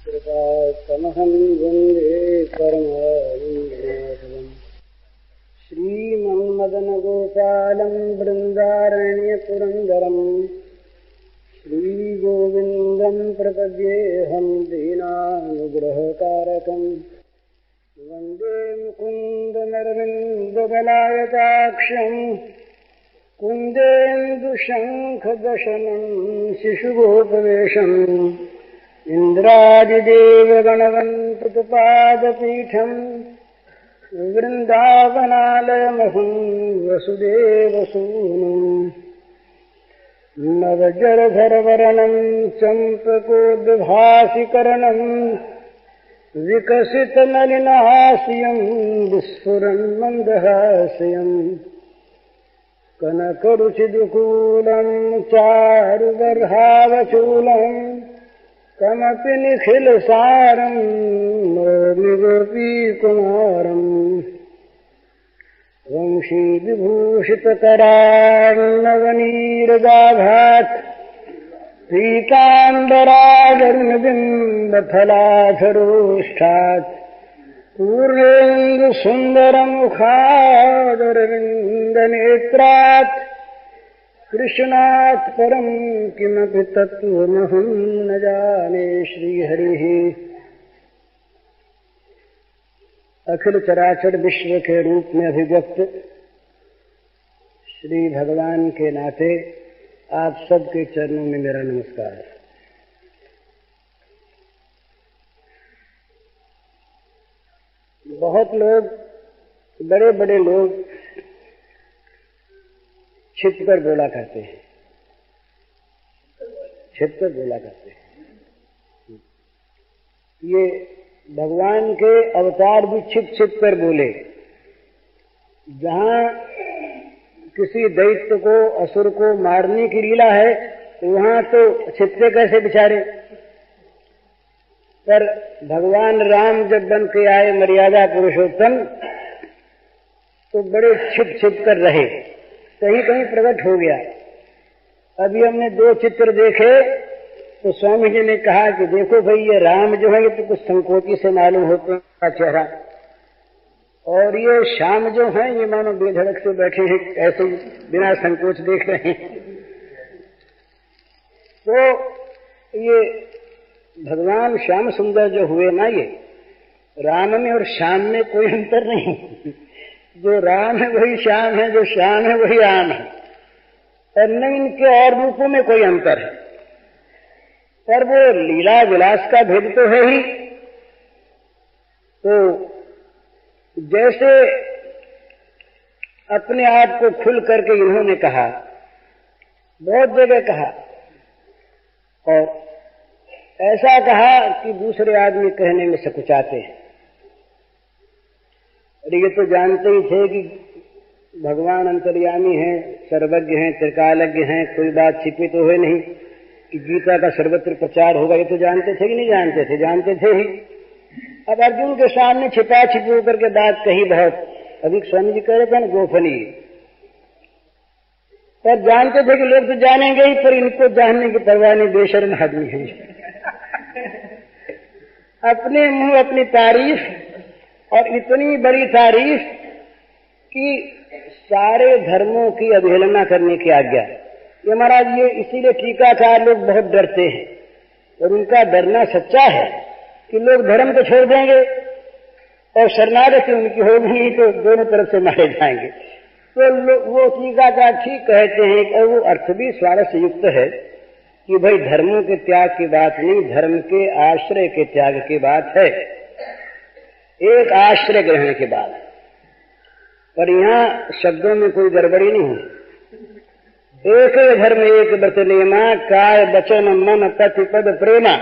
कृपातमहं वन्दे परमानन्दमाधवम् श्रीमन्मदनगोपालं बृन्दारण्यपुरन्दरम् श्रीगोविन्दं प्रपद्येऽहं दीनानुग्रहकारकम् वन्दे मुकुन्दमरविन्दबलायताक्षम् कुन्देन्दुशङ्खदशनं शिशुगोपवेशम् इन्द्रादिदेवगणवन्तुपादपीठम् वृन्दावनालयमहं वसुदेवसूनुम् नवजरधरवर्णं चम्पकोद्भासिकरणं विकसितनलिनहास्यं विस्फुरन्मन्दहास्यम् कनकरुचिदुकूलं चारुबर्हावचूलम् कमपि निखिलसारं नौमि गोपीकुमारम् वंशीविभूषितकरार्णवनीरदाभात् पीताम्बरागरुणबिम्बफलाधरोष्ठात् पूर्णेन्दुसुन्दरमुखादरविन्दनेत्रात् कृष्णात् परं किमपि तत्त्वमहं न जाने। श्रीहरिः अखिल चराचर विश्व के रूप में अभिव्यक्त श्री भगवान के नाते आप सबके चरणों में मेरा नमस्कार। बहुत लोग, बड़े बड़े लोग छिपकर बोला करते हैं, छिपकर बोला करते हैं। ये भगवान के अवतार भी छिप छिप कर बोले। जहां किसी दैत्य को, असुर को मारने की लीला है तो वहां तो छिपते कैसे बिचारे। पर भगवान राम जब बन के आए मर्यादा पुरुषोत्तम तो बड़े छिप छिप कर रहे, कहीं कहीं प्रकट हो गया। अभी हमने 2 चित्र देखे तो स्वामी जी ने कहा कि देखो भाई, ये राम जो है ये तो कुछ संकोची से मालूम होते हैं चेहरा, और ये श्याम जो है ये मानो बेधड़क से बैठे हैं, ऐसे बिना संकोच देख रहे हैं। तो ये भगवान श्याम सुंदर जो हुए ना, ये राम में और श्याम में कोई अंतर नहीं। जो राम है वही श्याम है, जो श्याम है वही राम है, और न इनके और रूपों में कोई अंतर है। पर वो लीला विलास का भेद तो है ही। तो जैसे अपने आप को खुल करके इन्होंने कहा, बहुत जगह कहा, और ऐसा कहा कि दूसरे आदमी कहने में सकुचाते हैं। और ये तो जानते ही थे कि भगवान अंतर्यामी हैं, सर्वज्ञ हैं, त्रिकालज्ञ हैं, कोई बात छिपी तो है नहीं कि गीता का सर्वत्र प्रचार होगा। ये तो जानते थे कि नहीं जानते थे? जानते थे ही। अब अर्जुन के सामने छिपा छिपी होकर के बात कही बहुत। अभी स्वामी जी कह रहे थे ना, गोपनीय। पर जानते थे कि लोग तो जानेंगे ही, पर इनको जानने की परवाह नहीं, बेशर्म आदमी है। अपने मुंह अपनी तारीफ, और इतनी बड़ी तारीफ कि सारे धर्मों की अवहेलना करने की आज्ञा। ये महाराज, ये इसीलिए टीकाकार लोग बहुत डरते हैं, और उनका डरना सच्चा है कि लोग धर्म को छोड़ देंगे और शरणागति उनकी होगी तो दोनों तरफ से मारे जाएंगे। तो वो टीकाकार ठीक कहते हैं, और वो अर्थ भी स्वारस्य युक्त है कि भाई धर्मों के त्याग की बात नहीं, धर्म के आश्रय के त्याग की बात है, एक आश्रय ग्रहण की बात। पर यहाँ शब्दों में कोई गड़बड़ी नहीं है। एक धर्म एक व्रत नेमा, काय वचन मन पति पद प्रेमा।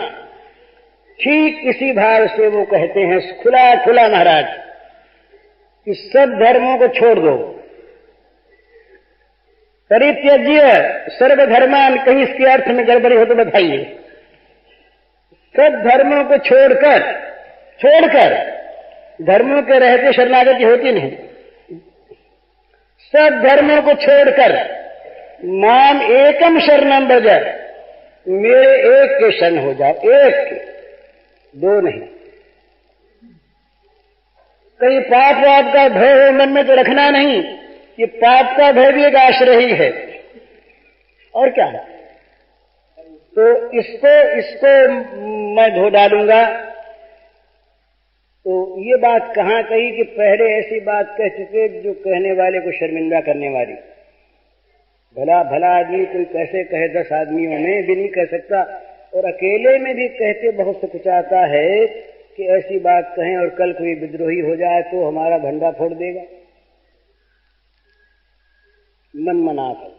ठीक इसी भाव से वो कहते हैं खुला खुला महाराज कि सब धर्मों को छोड़ दो। परित्यज्य सर्वधर्मान, कहीं इसके अर्थ में गड़बड़ी हो तो बताइए। सब धर्मों को छोड़कर धर्मों के रहते शरणागति होती नहीं। सब धर्मों को छोड़कर माम एकम शरणम व्रज, मेरे एक के शरण हो जाओ। एक दो नहीं। कहीं पाप वाप का भय हो मन में तो रखना नहीं, ये पाप का भय भी एक आश्रय ही है और क्या है। तो इसको मैं धो डालूंगा। तो ये बात कहाँ कही कि पहले ऐसी बात कह चुके जो कहने वाले को शर्मिंदा करने वाली। भला भला आदमी कोई कैसे कहे, 10 आदमियों में भी नहीं कह सकता, और अकेले में भी कहते बहुत सकुचाता है कि ऐसी बात कहें और कल कोई विद्रोही हो जाए तो हमारा भंडा फोड़ देगा। मन मना कर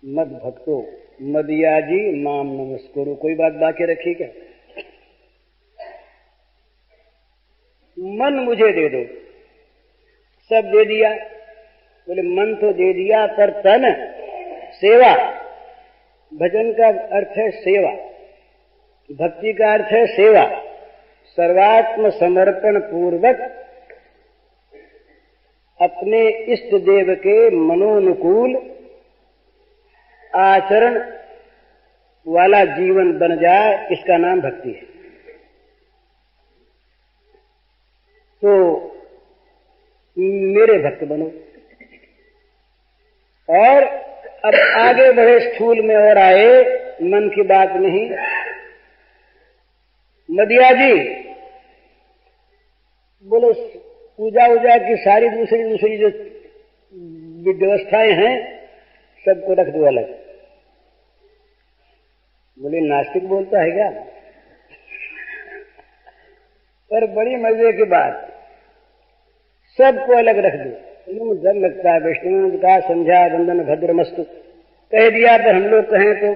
मद भक्तो मदियाजी माम नमस्कुरु, कोई बात बाकी रखी क्या? मन मुझे दे दो, सब दे दिया। बोले मन तो दे दिया पर तन सेवा। भजन का अर्थ है सेवा, भक्ति का अर्थ है सेवा। सर्वात्म समर्पण पूर्वक अपने इष्ट देव के मनोनुकूल आचरण वाला जीवन बन जाए, इसका नाम भक्ति है। तो मेरे भक्त बनो। और अब आगे बढ़े, स्थूल में और आए, मन की बात नहीं। मदिया जी बोलो पूजा वूजा की सारी दूसरी जो व्यवस्थाएं हैं सबको रख दो अलग। बोले नास्तिक बोलता है क्या? पर बड़ी मजे की बात, सबको अलग रख दो। मुझे डर लगता है, वैष्णव ने कहा संध्या वंदन भद्रमस्तु कह दिया, पर हम लोग कहें तो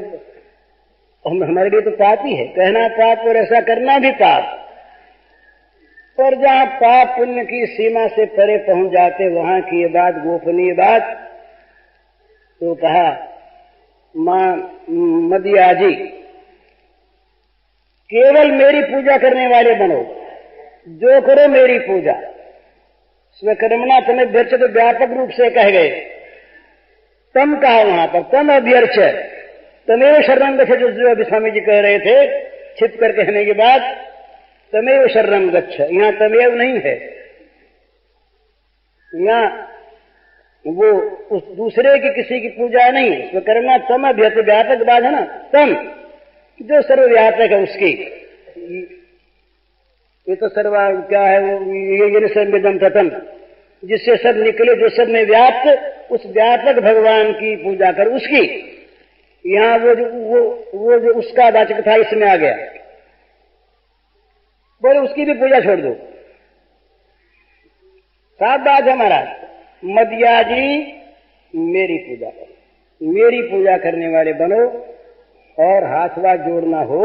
हमारे लिए तो पाप ही है, कहना पाप और ऐसा करना भी पाप। पर जहां पाप पुण्य की सीमा से परे पहुंच जाते वहां की ये बात गोपनीय बात। तो कहा मां मदिया जी केवल मेरी पूजा करने वाले बनो, जो करो मेरी पूजा। स्वकर्मणा तमें व्यर्च तो व्यापक रूप से कह गए। तम कहा वहां पर, तम अभ्यर्च तमेव शरणं गच्छ, जो अभी स्वामी जी कह रहे थे छिप कर कहने के बाद, तमेव शरणं गच्छ। यहां तमेव नहीं है, यहां वो उस दूसरे की किसी की पूजा नहीं। स्वकर्मणा तम अभ्यर्च, व्यापक बात है ना, तम जो सर्वव्यापक है उसकी। ये तो सर्वा क्या है वो, ये सर्वविदं ततं, जिससे सब निकले, जो सब में व्याप्त, उस व्यापक भगवान की पूजा कर उसकी। यहाँ वो जो उसका वाचक था इसमें आ गया। बोले उसकी भी पूजा छोड़ दो। साफ बात है महाराज। मदिया जी मेरी पूजा करो, मेरी पूजा करने वाले बनो। और हाथ वाथ जोड़ना हो,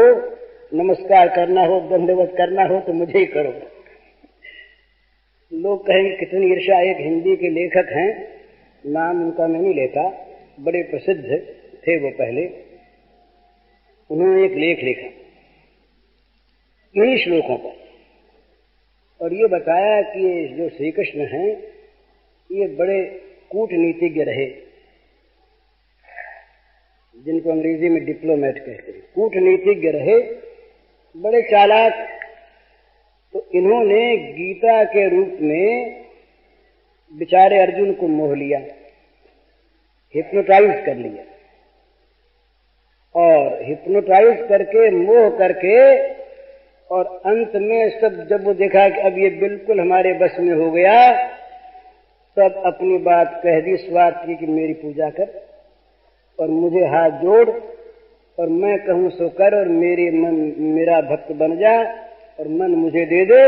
नमस्कार करना हो, दंडवत करना हो तो मुझे ही करो। लोग कहेंगे कितनी ईर्ष्या। एक हिंदी के लेखक हैं, नाम उनका मैं नहीं लेता, बड़े प्रसिद्ध थे वो पहले। उन्होंने एक लेख लिखा इन्हीं श्लोकों पर, और ये बताया कि जो श्री कृष्ण हैं ये बड़े कूटनीतिज्ञ रहे, जिनको अंग्रेजी में डिप्लोमेट कहते हैं। कूटनीतिज्ञ रहे, बड़े चालाक। तो इन्होंने गीता के रूप में बेचारे अर्जुन को मोह लिया, हिप्नोटाइज कर लिया, और हिप्नोटाइज करके मोह करके, और अंत में सब जब वो देखा कि अब ये बिल्कुल हमारे बस में हो गया, तब अपनी बात कह दी स्वार्थ की कि मेरी पूजा कर और मुझे हाथ जोड़ और मैं कहूं सो कर, और मेरा भक्त बन जा और मन मुझे दे दे।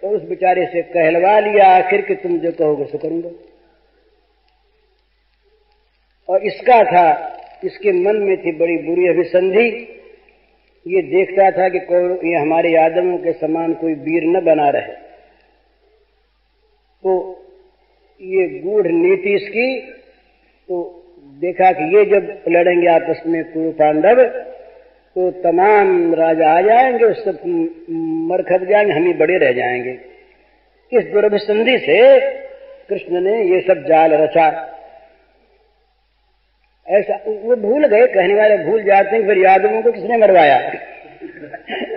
तो उस बेचारे से कहलवा लिया आखिर कि तुम जो कहोगे सो करूंगा। और इसका था, इसके मन में थी बड़ी बुरी अभिसंधि। ये देखता था कि ये हमारे यादवों के समान कोई वीर न बना रहे। तो ये गूढ़ नीति इसकी। तो देखा कि ये जब लड़ेंगे आपस में कुरु पांडव तो तमाम राजा आ जाएंगे, सब मर खप जाएंगे, हम ही बड़े रह जाएंगे। इस दुर्भिसंधि से कृष्ण ने ये सब जाल रचा। ऐसा वो भूल गए, कहने वाले भूल जाते हैं फिर यादवों को किसने मरवाया।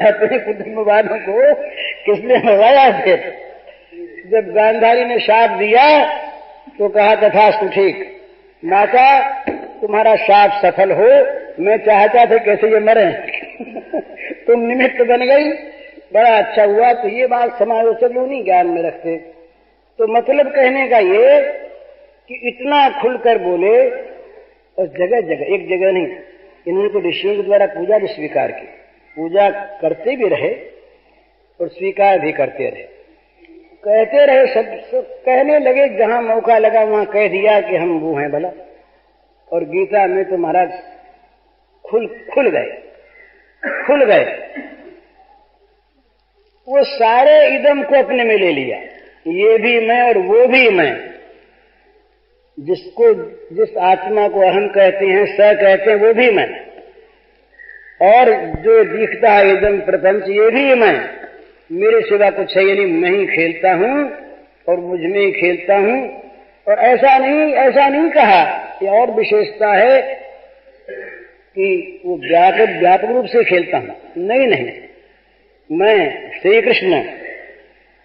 अपने कुटुंब वालों को किसने मरवाया? फिर जब गांधारी ने शाप दिया तो कहा तथास्तु, ठीक, माता तुम्हारा शाप सफल हो, मैं चाहता था कैसे ये मरे तुम निमित्त बन गई, बड़ा अच्छा हुआ। तो ये बात समालोचक लोग नहीं ज्ञान में रखते। तो मतलब कहने का ये कि इतना खुलकर बोले, और जगह जगह, एक जगह नहीं, इन्होंने तो ऋषियों के द्वारा पूजा भी स्वीकार की, पूजा करते भी रहे और स्वीकार भी करते रहे, कहते रहे, सब कहने लगे, जहां मौका लगा वहां कह दिया कि हम वो हैं भला। और गीता में तो महाराज खुल गए। वो सारे इदम को अपने में ले लिया, ये भी मैं और वो भी मैं। जिस आत्मा को अहम कहते हैं, स कहते हैं, वो भी मैं। और जो दिखता है इदम प्रपंच, ये भी मैं। मेरे सिवा कुछ है नहीं, मैं ही खेलता हूं और मुझ में ही खेलता हूं। और ऐसा नहीं कहा, ये और विशेषता है कि वो व्यापक रूप से खेलता हूं। नहीं, मैं श्री कृष्ण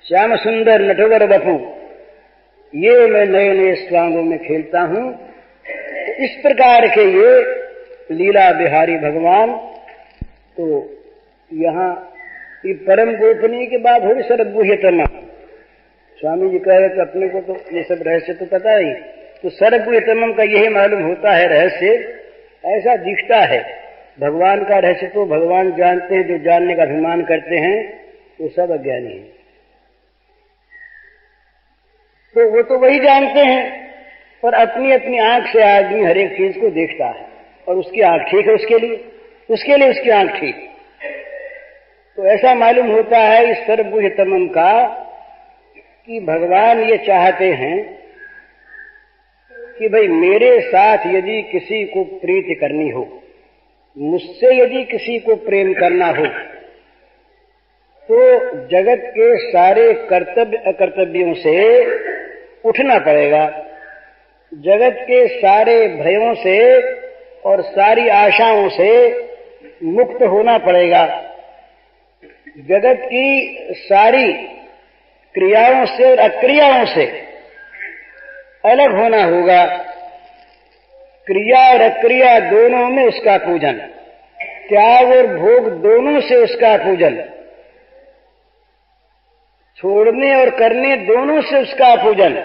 श्याम सुंदर नटवर बपू, ये मैं नए नए स्वांगों में खेलता हूं। इस प्रकार के ये लीला बिहारी भगवान। तो यहाँ ये परम गोपनीय की बात होगी, सर्वगुह्यतम। स्वामी जी कह रहे थे अपने को तो ये सब रहस्य तो पता ही, तो सर्वगुह्यतम का यही मालूम होता है रहस्य, ऐसा दिखता है। भगवान का रहस्य तो भगवान जानते हैं, जो जानने का अभिमान करते हैं वो सब अज्ञानी है। तो वो तो वही जानते हैं, पर अपनी अपनी आंख से आदमी हर एक चीज को देखता है, और उसकी आंख ठीक है, उसके लिए उसकी आंख ठीक। तो ऐसा मालूम होता है इस सर्वगुह्यतम का कि भगवान ये चाहते हैं कि भाई मेरे साथ यदि किसी को प्रीति करनी हो, मुझसे यदि किसी को प्रेम करना हो, तो जगत के सारे कर्तव्य अकर्तव्यों से उठना पड़ेगा, जगत के सारे भयों से और सारी आशाओं से मुक्त होना पड़ेगा, जगत की सारी क्रियाओं से और अक्रियाओं से अलग होना होगा, क्रिया और अक्रिया दोनों में उसका पूजन, त्याग और भोग दोनों से उसका पूजन, छोड़ने और करने दोनों से उसका पूजन।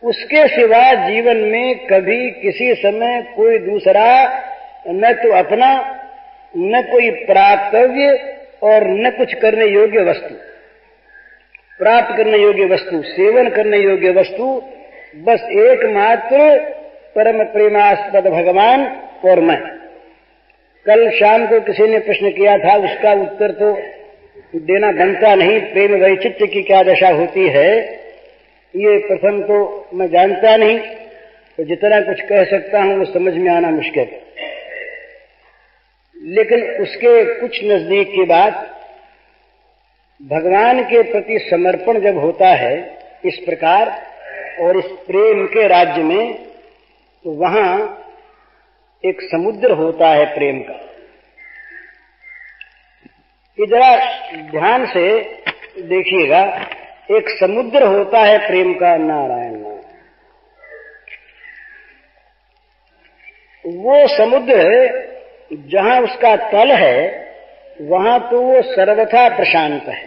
उसके सिवा जीवन में कभी किसी समय कोई दूसरा, न तो अपना, न कोई प्राप्तव्य और न कुछ करने योग्य वस्तु, प्राप्त करने योग्य वस्तु, सेवन करने योग्य वस्तु, बस एकमात्र परम प्रेमास्पद भगवान और मैं। कल शाम को किसी ने प्रश्न किया था, उसका उत्तर तो देना बनता नहीं, प्रेम वैचित्र्य की क्या दशा होती है, ये प्रथम तो मैं जानता नहीं, तो जितना कुछ कह सकता हूं वो समझ में आना मुश्किल। लेकिन उसके कुछ नजदीक की बात, भगवान के प्रति समर्पण जब होता है इस प्रकार और इस प्रेम के राज्य में, तो वहां एक समुद्र होता है प्रेम का। ये जरा ध्यान से देखिएगा, एक समुद्र होता है प्रेम का, नारायण नारायण। वो समुद्र जहां उसका तल है वहां तो वो सर्वथा प्रशांत है,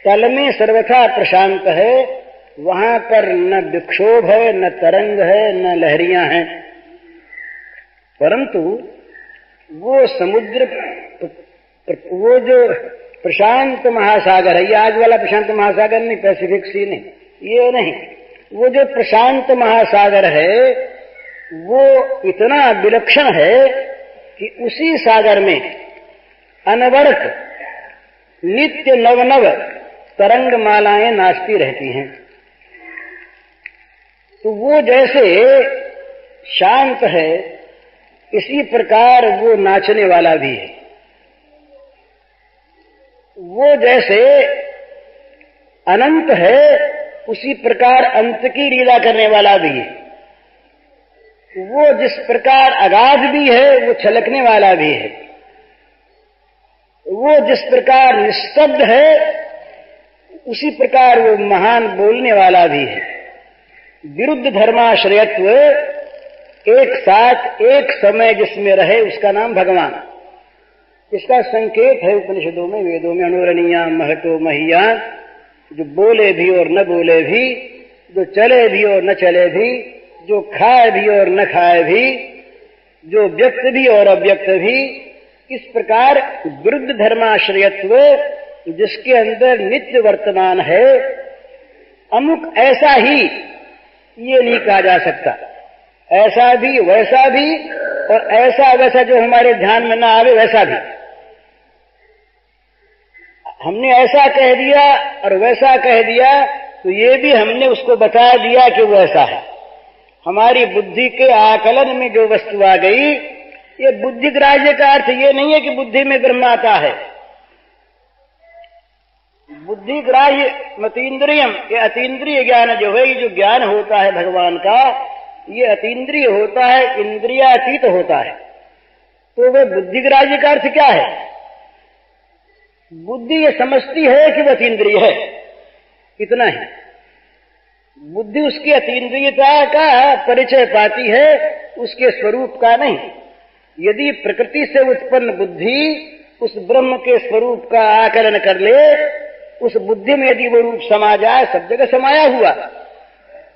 तल में सर्वथा प्रशांत है, वहां पर न विक्षोभ है, न तरंग है, न लहरियां हैं। परंतु वो समुद्र, वो जो प्रशांत महासागर है, ये आज वाला प्रशांत महासागर नहीं, पैसिफिक सी नहीं, ये नहीं, वो जो प्रशांत महासागर है वो इतना विलक्षण है कि उसी सागर में अनवरत नित्य नव तरंग मालाएं नाचती रहती हैं। तो वो जैसे शांत है, इसी प्रकार वो नाचने वाला भी है। वो जैसे अनंत है, उसी प्रकार अंत की लीला करने वाला भी है। वो जिस प्रकार अगाध भी है, वो छलकने वाला भी है। वो जिस प्रकार निस्तब्ध है उसी प्रकार वो महान बोलने वाला भी है। विरुद्ध धर्माश्रयत्व एक साथ एक समय जिसमें रहे उसका नाम भगवान। इसका संकेत है उपनिषदों में, वेदों में, अनुरणीया महतो महीयान, जो बोले भी और न बोले भी, जो चले भी और न चले भी, जो खाए भी और न खाए भी, जो व्यक्त भी और अव्यक्त भी। इस प्रकार विरुद्ध धर्माश्रयत्व जिसके अंदर नित्य वर्तमान है, अमुक ऐसा ही ये नहीं कहा जा सकता, ऐसा भी वैसा भी, और ऐसा वैसा जो हमारे ध्यान में ना आवे वैसा भी। हमने ऐसा कह दिया और वैसा कह दिया तो ये भी हमने उसको बता दिया कि वो ऐसा है। हमारी बुद्धि के आकलन में जो वस्तु आ गई, ये बुद्धि ग्राह्य का अर्थ ये नहीं है कि बुद्धि में ब्रह्म आता है। बुद्धि ग्राह्य मतीन्द्रियम, ये अतीन्द्रिय ज्ञान जो है, ये जो ज्ञान होता है भगवान का, ये अतीन्द्रिय होता है, इंद्रियातीत होता है। तो वह बुद्धि ग्राह्य का अर्थ क्या है? बुद्धि ये समझती है कि वह अतीन्द्रिय है, इतना ही। बुद्धि उसकी अतीन्द्रियता का परिचय पाती है, उसके स्वरूप का नहीं। यदि प्रकृति से उत्पन्न बुद्धि उस ब्रह्म के स्वरूप का आकलन कर ले, उस बुद्धि में यदि वो रूप समा जाए, सब जगह समाया हुआ,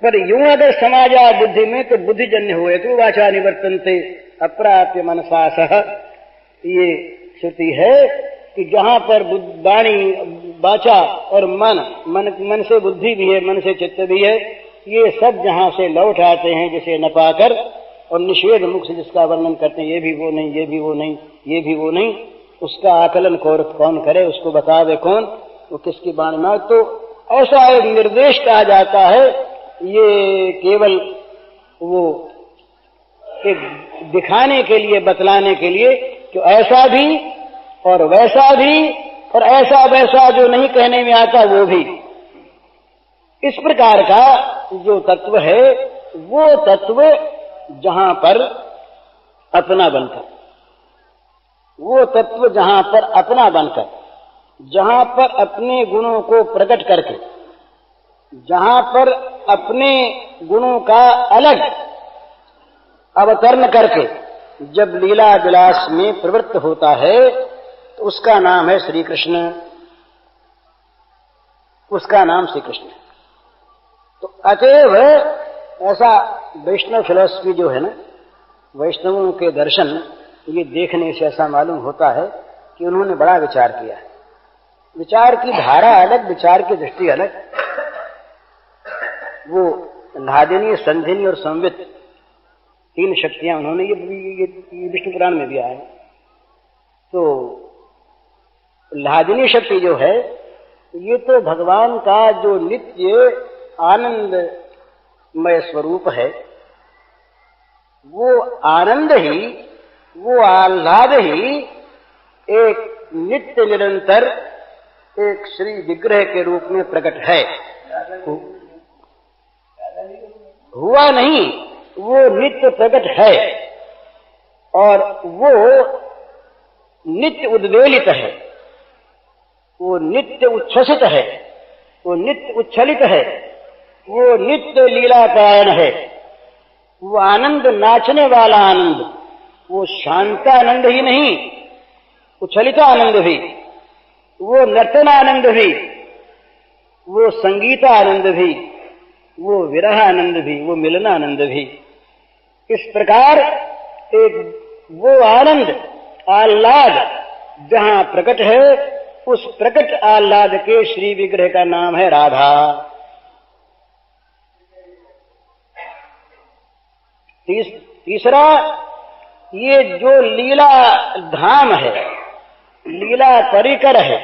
पर यूं अगर समा जाए बुद्धि में तो बुद्धिजन्य हुए तो वाचा निवर्तन्ते अप्राप्य मनसा सह। ये श्रुति है कि जहां पर वाणी, वाचा और मन से बुद्धि भी है, मन से चित्त भी है, ये सब जहां से लौट आते हैं जिसे न पाकर, और निषेध मुख से जिसका वर्णन करते हैं, ये भी वो नहीं, ये भी वो नहीं, ये भी वो नहीं, उसका आकलन कौन करे, उसको बतावे कौन, वो किसकी वाणी में। तो ऐसा एक निर्देश कहा जाता है, ये केवल वो एक दिखाने के लिए, बतलाने के लिए कि ऐसा भी और वैसा भी, और ऐसा वैसा जो नहीं कहने में आता वो भी। इस प्रकार का जो तत्व है, वो तत्व जहां पर अपना बनकर, वो तत्व जहां पर अपना बनकर, जहां पर अपने गुणों को प्रकट करके, जहां पर अपने गुणों का अलग अवतरण करके जब लीला विलास में प्रवृत्त होता है, तो उसका नाम है श्री कृष्ण, उसका नाम श्री कृष्ण। तो अतएव ऐसा वैष्णव फिलॉसफी जो है ना, वैष्णवों के दर्शन, ये देखने से ऐसा मालूम होता है कि उन्होंने बड़ा विचार किया है। विचार की धारा अलग, विचार की दृष्टि अलग। वो लादिनी, संधिनी और संवित, तीन शक्तियां उन्होंने, ये विष्णु पुराण में भी आया है। तो लादिनी शक्ति जो है, ये तो भगवान का जो नित्य आनंदमय स्वरूप है, वो आनंद ही, वो आह्लाद ही एक नित्य निरंतर एक श्री विग्रह के रूप में प्रकट है। हुआ नहीं, वो नित्य प्रकट है, और वो नित्य उद्वेलित है, वो नित्य उच्छ्वसित है, वो नित्य उच्छलित है, वो नित्य लीलापरायण है। वो आनंद नाचने वाला आनंद, वो शांतानंद ही नहीं, उच्छलित आनंद भी, वो नर्तन आनंद भी, वो संगीत आनंद भी, वो विरह आनंद भी, वो मिलन आनंद भी। इस प्रकार एक वो आनंद आह्लाद जहां प्रकट है, उस प्रकट आह्लाद के श्री विग्रह का नाम है राधा। तीसरा, ये जो लीला धाम है, लीला परिकर है,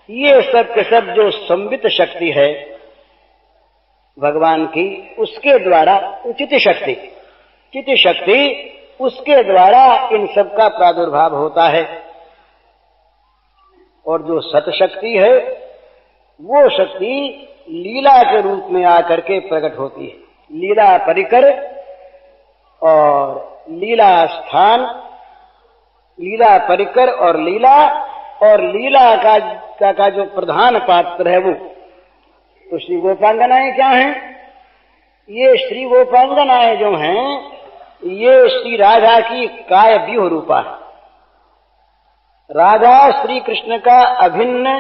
ये सब के सब जो संवित शक्ति है भगवान की, उसके द्वारा चित्त शक्ति, चित्त शक्ति, उसके द्वारा इन सब का प्रादुर्भाव होता है। और जो सत शक्ति है, वो शक्ति लीला के रूप में आकर के प्रकट होती है। लीला परिकर और लीला स्थान, लीला परिकर और लीला और लीला का जो प्रधान पात्र है वो। तो श्री गोपांगनाएं क्या हैं? ये श्री गोपांगनाएं जो हैं ये श्री राधा की काय व्यूह रूपा है। राधा श्री कृष्ण का अभिन्न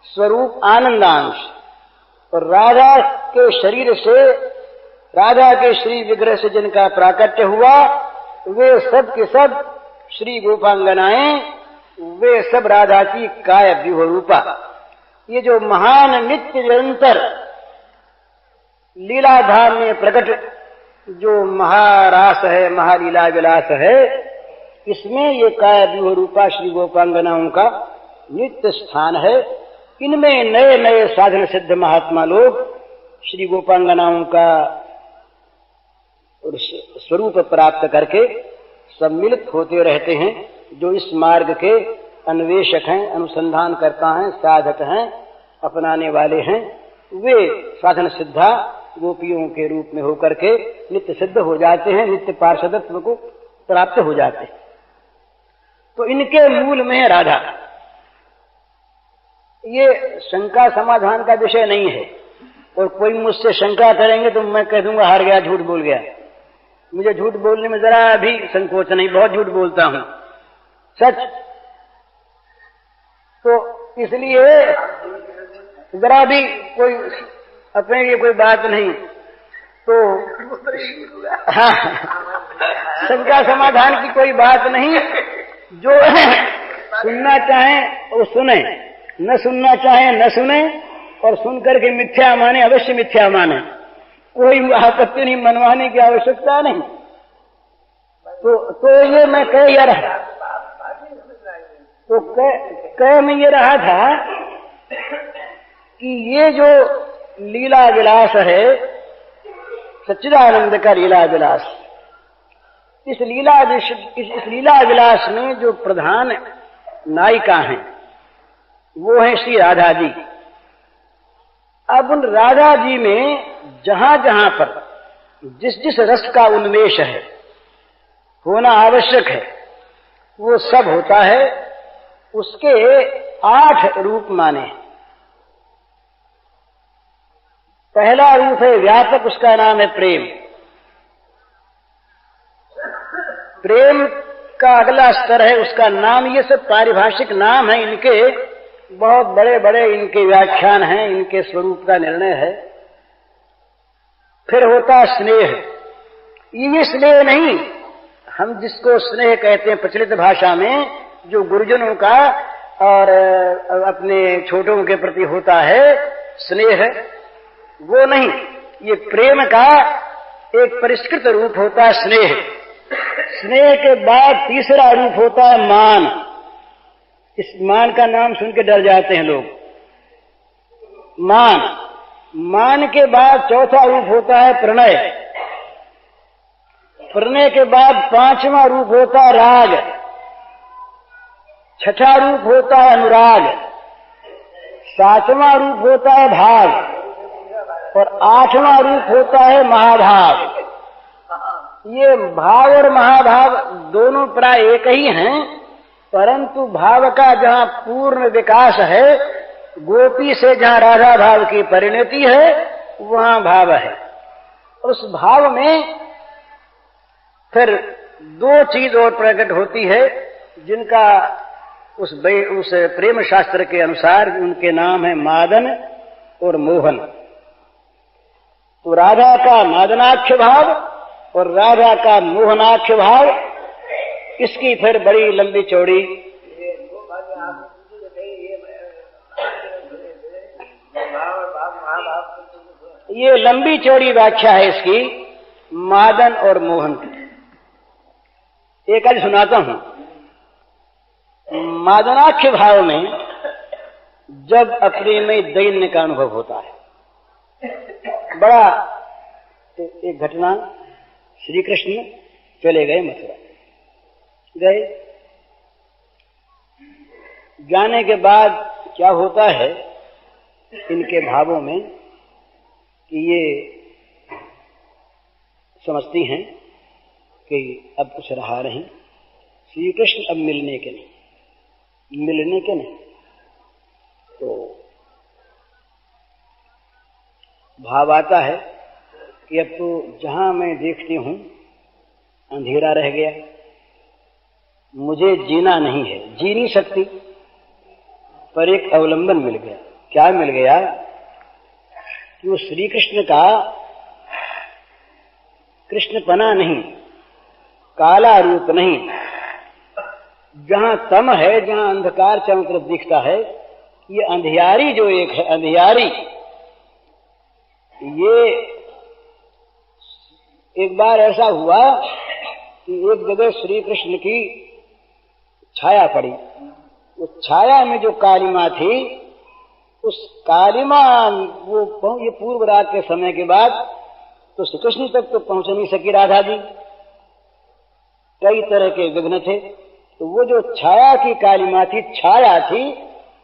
स्वरूप आनंदांश, और राधा के शरीर से, राधा के श्री विग्रह से जिनका प्राकट्य हुआ वे सब के सब श्री गोपांगनाएं, वे सब राधा की काय व्यूह रूपा। ये जो महान नित्य निरंतर लीलाधाम में प्रकट जो महारास है, महालीला विलास है, इसमें ये काय व्यूह रूपा श्री गोपांगनाओं का नित्य स्थान है। इनमें नए नए साधन सिद्ध महात्मा लोग श्री गोपांगनाओं का स्वरूप प्राप्त करके सम्मिलित होते रहते हैं। जो इस मार्ग के अन्वेषक हैं, अनुसंधानकर्ता हैं, साधक हैं, अपनाने वाले हैं, वे साधन सिद्धा गोपियों के रूप में होकर के नित्य सिद्ध हो जाते हैं, नित्य पार्षदत्व को प्राप्त हो जाते हैं। तो इनके मूल में है राधा। ये शंका समाधान का विषय नहीं है, और कोई मुझसे शंका करेंगे तो मैं कह दूंगा हार गया, झूठ बोल गया। मुझे झूठ बोलने में जरा भी संकोच नहीं, बहुत झूठ बोलता हूं, सच। तो इसलिए जरा भी कोई अपने लिए कोई बात नहीं, तो हाँ, शंका समाधान की कोई बात नहीं। जो सुनना चाहें वो सुने, न सुनना चाहें न सुने, और सुनकर के मिथ्या माने, अवश्य मिथ्या माने, कोई आपत्ति नहीं, मनवाने की आवश्यकता नहीं। तो ये मैं कह यह रहा, तो कह मैं ये रहा था कि ये जो लीला विलास है, सच्चिदानंद का लीला विलास, इस लीला विलास में जो प्रधान नायिका हैं वो है श्री राधा जी। अब उन राधा जी में जहां जहां पर जिस जिस रस का उन्मेष है, होना आवश्यक है, वो सब होता है। उसके 8 रूप माने। पहला रूप है व्यापक, उसका नाम है प्रेम। प्रेम का अगला स्तर है, उसका नाम, ये सब पारिभाषिक नाम है इनके, बहुत बड़े बड़े इनके व्याख्यान हैं, इनके स्वरूप का निर्णय है। फिर होता स्नेह। ये स्नेह नहीं, हम जिसको स्नेह कहते हैं प्रचलित भाषा में, जो गुरुजनों का और अपने छोटों के प्रति होता है स्नेह, वो नहीं। ये प्रेम का एक परिष्कृत रूप होता है स्नेह। स्नेह के बाद तीसरा रूप होता है मान। इस मान का नाम सुन के डर जाते हैं लोग, मान। मान के बाद चौथा रूप होता है प्रणय। प्रणय के बाद 5वां रूप होता है राग। 6ठा रूप होता है अनुराग। 7वां रूप होता है भाव, और 8वां रूप होता है महाभाव। ये भाव और महाभाव दोनों प्राय एक ही हैं, परंतु भाव का जहां पूर्ण विकास है, गोपी से जहां राधा भाव की परिणति है, वहां भाव है। उस भाव में फिर 2 चीज और प्रकट होती है, जिनका उस प्रेम शास्त्र के अनुसार उनके नाम है मादन और मोहन। तो राधा का मादनाख्य भाव और राधा का मोहनाख्य भाव, इसकी फिर बड़ी लंबी चौड़ी ये लंबी चौड़ी व्याख्या है इसकी, मादन और मोहन की। एक आज सुनाता हूं। मादनाख्य भाव में जब अपने में दैन्य का अनुभव होता है, बड़ा, तो एक घटना, श्री कृष्ण चले गए मथुरा। गए, जाने के बाद क्या होता है इनके भावों में कि ये समझती हैं कि अब कुछ रहा नहीं, श्री कृष्ण अब मिलने के नहीं, मिलने के नहीं। तो भाव आता है कि अब तो जहां मैं देखती हूं अंधेरा रह गया, मुझे जीना नहीं है, जी नहीं सकती, पर एक अवलंबन मिल गया। क्या मिल गया कि वो श्री कृष्ण का कृष्णपना नहीं, काला रूप नहीं। जहां तम है, जहां अंधकार चारों तरफ दिखता है, ये अंधियारी जो एक है, अंधियारी, ये एक बार ऐसा हुआ कि एक जगह श्री कृष्ण की छाया पड़ी। उस छाया में जो कालिमा थी, उस कालिमा ये पूर्व रात के समय के बाद तो श्री कृष्ण तक तो पहुंच नहीं सकी राधा जी, कई तरह के विघ्न थे। तो वो जो छाया की कालिमा थी, छाया थी,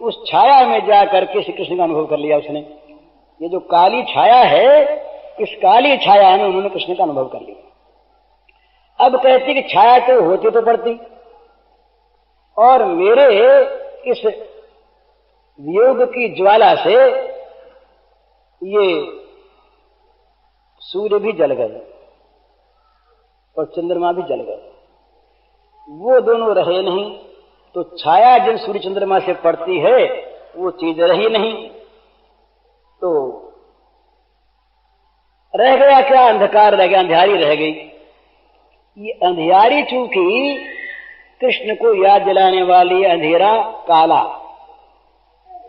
उस छाया में जा करके श्री कृष्ण का अनुभव कर लिया उसने। ये जो काली छाया है, इस काली छाया में उन्होंने कृष्ण का अनुभव कर लिया। अब कहती कि छाया तो होती तो पड़ती, और मेरे इस वियोग की ज्वाला से ये सूर्य भी जल गए और चंद्रमा भी जल गए, वो दोनों रहे नहीं। तो छाया जिन सूर्य चंद्रमा से पड़ती है वो चीज रही नहीं, तो रह गया क्या? अंधकार रह गया, अंधियारी रह गई। ये अंधियारी चूंकि कृष्ण को याद दिलाने वाली अंधेरा काला,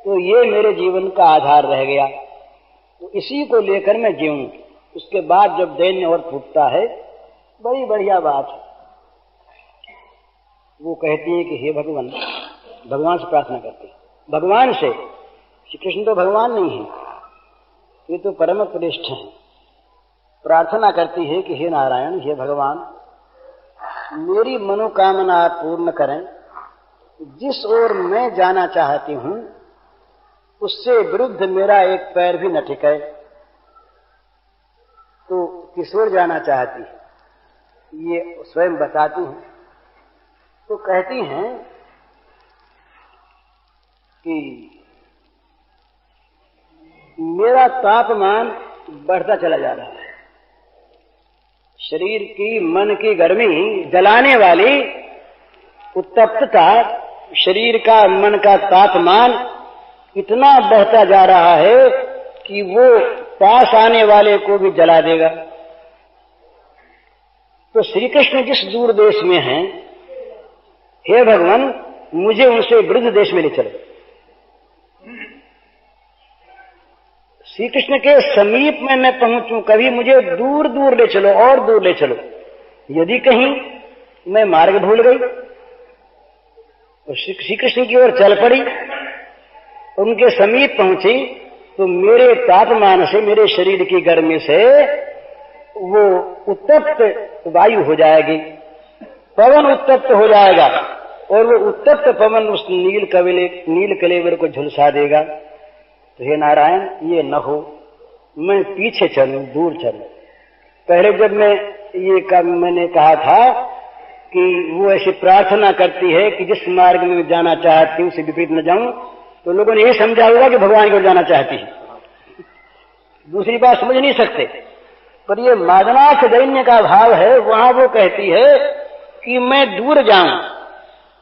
तो ये मेरे जीवन का आधार रह गया। तो इसी को लेकर मैं जीऊं। उसके बाद जब दैन्य और फूटता है, बड़ी बढ़िया बात है। वो कहती है कि हे भगवान, भगवान से प्रार्थना करती है, भगवान से। श्री कृष्ण तो भगवान नहीं है, ये तो परम श्रेष्ठ हैं। प्रार्थना करती है कि हे नारायण, हे भगवान, मेरी मनोकामना आप पूर्ण करें। जिस ओर मैं जाना चाहती हूं उससे विरुद्ध मेरा एक पैर भी न टिके। तो किस ओर जाना चाहती है ये स्वयं बताती हैं। तो कहती हैं कि मेरा तापमान बढ़ता चला जा रहा है, शरीर की मन की गर्मी जलाने वाली उत्तप्तता, शरीर का मन का तापमान इतना बढ़ता जा रहा है कि वो पास आने वाले को भी जला देगा। तो श्री कृष्ण जिस दूर देश में हैं, हे भगवान, मुझे उनसे विरुद्ध देश में ले चलो। श्री कृष्ण के समीप में मैं पहुंचूं, कभी मुझे दूर दूर ले चलो और दूर ले चलो। यदि कहीं मैं मार्ग भूल गई तो श्री कृष्ण की ओर चल पड़ी, उनके समीप पहुंची, तो मेरे तापमान से, मेरे शरीर की गर्मी से वो उत्तप्त वायु हो जाएगी, पवन उत्तप्त हो जाएगा, और वो उत्तप्त पवन उस नील कलेवर को झुलसा देगा। तो हे नारायण, ये न हो, मैं पीछे चलूं, दूर चलूं। पहले जब मैंने कहा था कि वो ऐसी प्रार्थना करती है कि जिस मार्ग में जाना चाहती हूं उसे विपरीत न जाऊं, तो लोगों ने यही समझा होगा कि भगवान की ओर जाना चाहती है, दूसरी बात समझ नहीं सकते। पर ये मादनाथ दैन्य का भाव है। वहां वो कहती है कि मैं दूर जाऊं,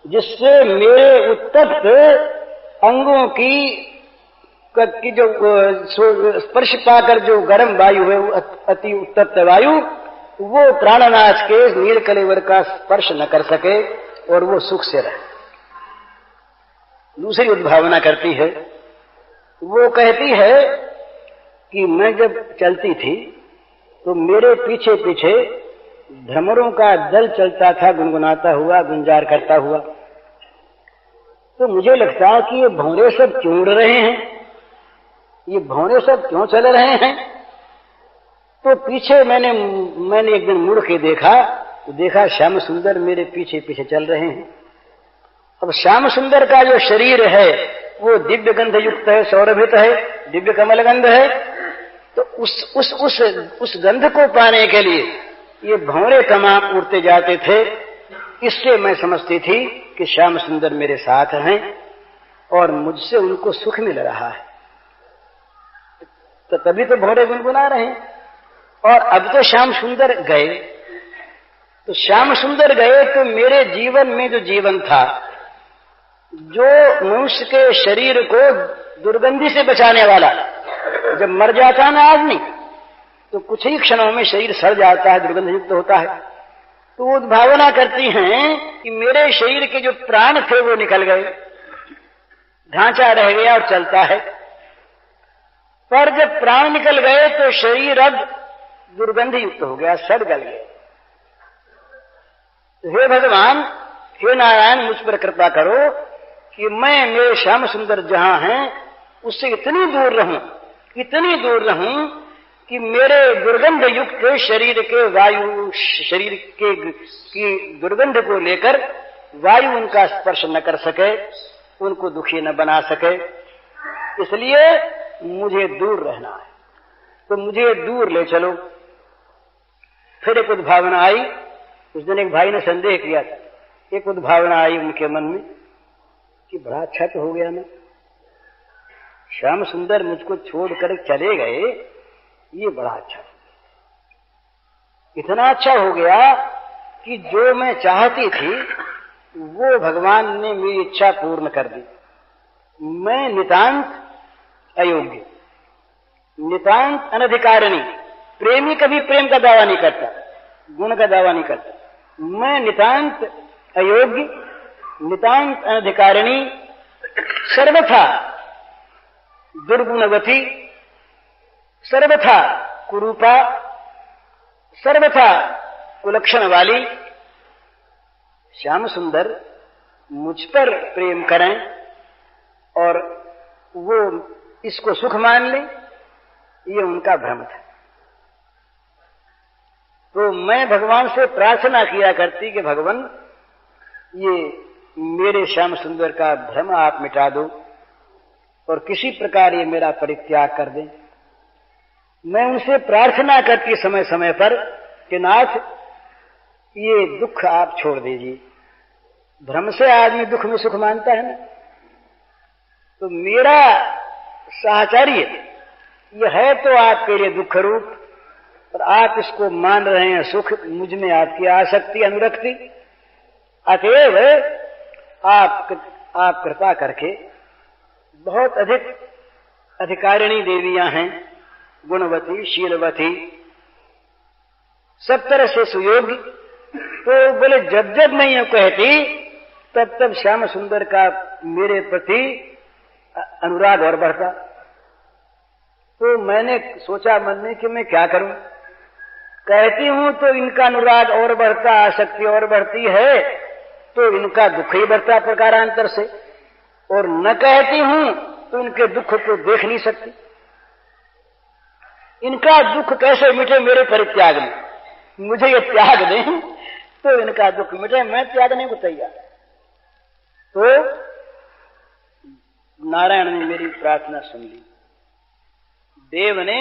जिससे मेरे उत्तप्त अंगों की जो स्पर्श पाकर जो गर्म वायु है, वो अति उत्तप्त वायु, वो प्राणनाथ के नील कलेवर का स्पर्श न कर सके और वो सुख से रहे। दूसरी उद्भावना करती है, वो कहती है कि मैं जब चलती थी तो मेरे पीछे पीछे भ्रमरों का दल चलता था, गुनगुनाता हुआ, गुंजार करता हुआ। तो मुझे लगता है कि ये भौरे सब क्यों उड़ रहे हैं, ये भौरे सब क्यों चल रहे हैं। तो पीछे मैंने एक दिन मुड़ के देखा, तो देखा श्याम सुंदर मेरे पीछे पीछे चल रहे हैं। अब श्याम सुंदर का जो शरीर है वो दिव्य गंध युक्त है, सौरभित है, दिव्य कमल गंध है। तो उस गंध को पाने के लिए ये भौरे तमाम उड़ते जाते थे। इससे मैं समझती थी कि श्याम सुंदर मेरे साथ हैं और मुझसे उनको सुख मिल रहा है। तो तभी तो भौरे गुनगुना रहे हैं। और अब तो श्याम सुंदर गए, तो श्याम सुंदर गए तो मेरे जीवन में जो जीवन था, जो मनुष्य के शरीर को दुर्गंधि से बचाने वाला, जब मर जाता ना आदमी तो कुछ ही क्षणों में शरीर सड़ जाता है, दुर्गंध युक्त होता है। तो वो भावना करती हैं कि मेरे शरीर के जो प्राण थे वो निकल गए, ढांचा रह गया और चलता है। पर जब प्राण निकल गए तो शरीर अब दुर्गंध युक्त हो गया, सड़ गल गया। तो हे भगवान, हे नारायण, मुझ पर कृपा करो कि मैं मेरे श्याम सुंदर जहां हैं उससे इतनी दूर रहूं कि मेरे दुर्गंध युक्त शरीर के वायु, शरीर के की दुर्गंध को लेकर वायु उनका स्पर्श न कर सके, उनको दुखी न बना सके। इसलिए मुझे दूर रहना है, तो मुझे दूर ले चलो। फिर एक उद्भावना आई। उस दिन एक भाई ने संदेह किया था, एक उद्भावना आई उनके मन में कि बड़ा अच्छा तो हो गया ना, श्याम सुंदर मुझको छोड़कर चले गए, ये बड़ा अच्छा, इतना अच्छा हो गया कि जो मैं चाहती थी वो भगवान ने मेरी इच्छा पूर्ण कर दी। मैं नितांत अयोग्य, नितांत अनधिकारिणी, प्रेमी कभी प्रेम का दावा नहीं करता, गुण का दावा नहीं करता। मैं नितांत अयोग्य, नितांत अनधिकारिणी, सर्वथा दुर्गुणवती, सर्वथा कुरूपा, सर्वथा कुलक्षण वाली श्याम सुंदर मुझ पर प्रेम करें और वो इसको सुख मान ले, ये उनका भ्रम था। तो मैं भगवान से प्रार्थना किया करती कि भगवान, ये मेरे श्याम सुंदर का भ्रम आप मिटा दो और किसी प्रकार ये मेरा परित्याग कर दें। मैं उनसे प्रार्थना करती समय समय पर कि नाथ, ये दुख आप छोड़ दीजिए। भ्रम से आदमी दुख में सुख मानता है ना। तो मेरा साहचर्य यह है तो आपके लिए दुख रूप, और आप इसको मान रहे हैं सुख, मुझ में आपकी आसक्ति, अनुरक्ति। अतएव आप कृपा करके, बहुत अधिक अधिकारिणी देवियां हैं, गुणवती, शीलवती, सब तरह से सुयोग्य। तो बोले जब जब मैं यूं कहती तब तब श्याम सुंदर का मेरे प्रति अनुराग और बढ़ता। तो मैंने सोचा मन में कि मैं क्या करूं, कहती हूं तो इनका अनुराग और बढ़ता, आसक्ति और बढ़ती है, तो इनका दुख ही बढ़ता प्रकारांतर से, और न कहती हूं तो इनके दुख को देख नहीं सकती। इनका दुख कैसे मिटे मेरे परित्याग में, मुझे ये त्याग दें तो इनका दुख मिटे, मैं त्यागने को तैयार। तो नारायण ने मेरी प्रार्थना सुन ली, देव ने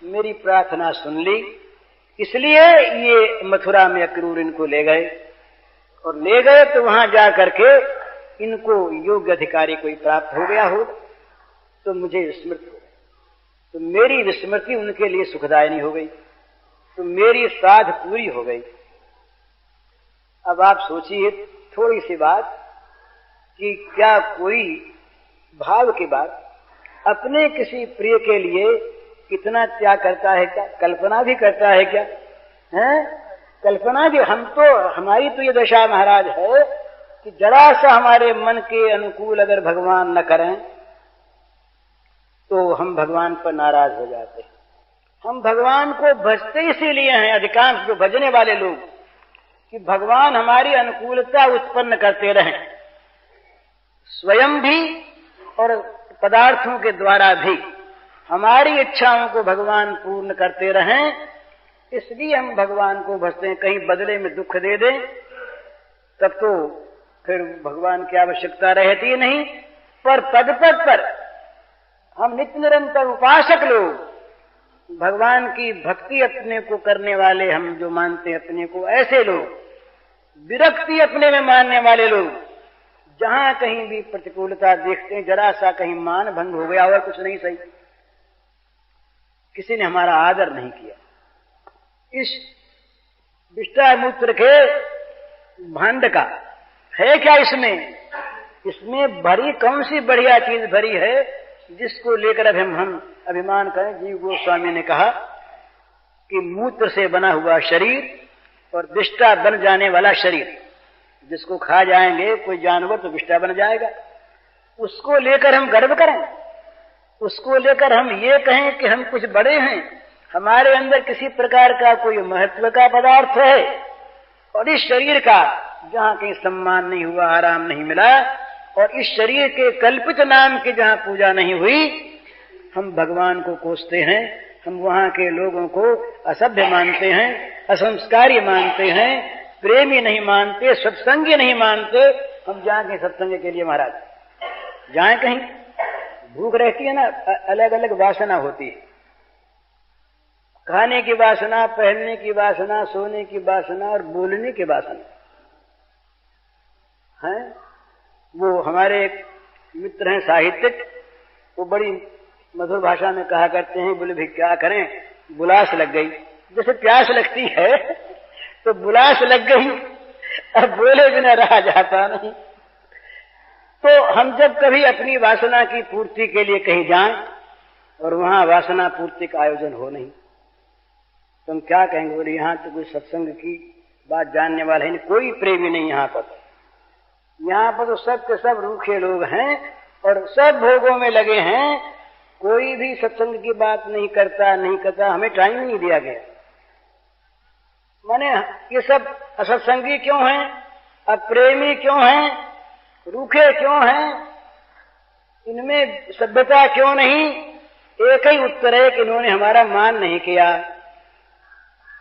मेरी प्रार्थना सुन ली, इसलिए ये मथुरा में अक्रूर इनको ले गए, और ले गए तो वहां जा करके इनको योग्य अधिकारी कोई प्राप्त हो गया हो तो मुझे विस्मृत हो गए। तो मेरी विस्मृति उनके लिए सुखदायिनी हो गई, तो मेरी साध पूरी हो गई। अब आप सोचिए थोड़ी सी बात कि क्या कोई भाव की बात अपने किसी प्रिय के लिए कितना त्याग करता है, क्या कल्पना भी करता है क्या? हैं? कल्पना भी, हम तो, हमारी तो ये दशा महाराज है कि जरा सा हमारे मन के अनुकूल अगर भगवान न करें तो हम भगवान पर नाराज हो जाते हैं। हम भगवान को भजते इसीलिए हैं, अधिकांश जो भजने वाले लोग, कि भगवान हमारी अनुकूलता उत्पन्न करते रहें, स्वयं भी और पदार्थों के द्वारा भी हमारी इच्छाओं को भगवान पूर्ण करते रहें, इसलिए हम भगवान को भजते हैं। कहीं बदले में दुख दे दें तब तो फिर भगवान की आवश्यकता रहती नहीं। पर पद पद पर हम नित्य निरंतर उपासक लोग, भगवान की भक्ति अपने को करने वाले, हम जो मानते हैं अपने को, ऐसे लोग, विरक्ति अपने में मानने वाले लोग, जहां कहीं भी प्रतिकूलता देखते हैं, जरा सा कहीं मान भंग हो गया और कुछ नहीं सही, किसी ने हमारा आदर नहीं किया। इस विष्टा मूत्र के भांड का है क्या इसमें? इसमें भरी कौन सी बढ़िया चीज भरी है जिसको लेकर अब हम अभिमान करें? जीव गोस्वामी ने कहा कि मूत्र से बना हुआ शरीर और विष्टा बन जाने वाला शरीर, जिसको खा जाएंगे कोई जानवर तो विष्टा बन जाएगा, उसको लेकर हम गर्व करें, उसको लेकर हम ये कहें कि हम कुछ बड़े हैं, हमारे अंदर किसी प्रकार का कोई महत्व का पदार्थ है, और इस शरीर का जहां कहीं सम्मान नहीं हुआ, आराम नहीं मिला, और इस शरीर के कल्पित नाम की जहां पूजा नहीं हुई, हम भगवान को कोसते हैं, हम वहां के लोगों को असभ्य मानते हैं, असंस्कारी मानते हैं, प्रेमी नहीं मानते, सत्संगी नहीं मानते। हम जाएं कहीं सत्संग के लिए महाराज, जाएं कहीं, भूख रहती है ना, अलग अलग वासना होती है, खाने की वासना, पहनने की वासना, सोने की वासना और बोलने की वासना है। वो हमारे एक मित्र हैं साहित्यिक, वो बड़ी मधुर भाषा में कहा करते हैं, बोले भाई क्या करें, बुलास लग गई, जैसे प्यास लगती है तो बुलास लग गई, अब बोले बिना रहा जाता नहीं। तो हम जब कभी अपनी वासना की पूर्ति के लिए कहीं जाएं और वहां वासना पूर्ति का आयोजन हो नहीं, तो हम क्या कहेंगे? बोले यहां तो कोई सत्संग की बात जानने वाला है नहीं, कोई प्रेमी नहीं यहां पर, यहां पर तो सब के सब रूखे लोग हैं और सब भोगों में लगे हैं, कोई भी सत्संग की बात नहीं करता, हमें टाइम नहीं दिया गया। माने ये सब असत्संगी क्यों हैं, अप्रेमी क्यों हैं, रूखे क्यों हैं, इनमें सभ्यता क्यों नहीं? एक ही उत्तर है कि इन्होंने हमारा मान नहीं किया।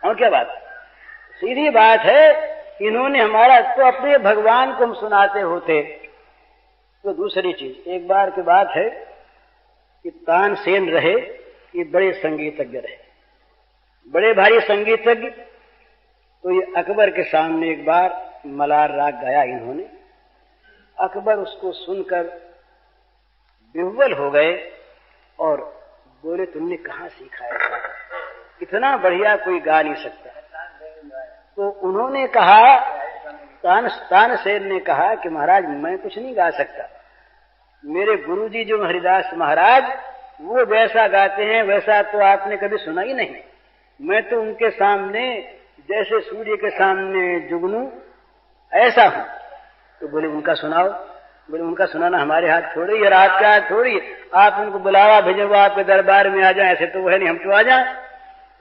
और क्या बात, सीधी बात है, इन्होंने हमारा, तो अपने भगवान को हम सुनाते होते। तो दूसरी चीज, एक बार की बात है कि तानसेन रहे, ये बड़े संगीतज्ञ रहे, बड़े भारी संगीतज्ञ। तो ये अकबर के सामने एक बार मलार राग गाया इन्होंने, अकबर उसको सुनकर विह्वल हो गए और बोले तुमने कहाँ सीखा है, इतना बढ़िया कोई गा नहीं सकता। तो उन्होंने कहा, तानसेन ने कहा कि महाराज मैं कुछ नहीं गा सकता, मेरे गुरुजी जो हरिदास महाराज वो जैसा गाते हैं वैसा तो आपने कभी सुना ही नहीं, मैं तो उनके सामने जैसे सूर्य के सामने जुगनू ऐसा हूं। तो बोले उनका सुनाओ। बोले उनका सुनाना हमारे हाथ थोड़ी है, आपके हाथ थोड़ी है, आप उनको बुलावा भेजो, वो आपके दरबार में आ जाए, ऐसे तो वो है नहीं, हम तो आ जाए।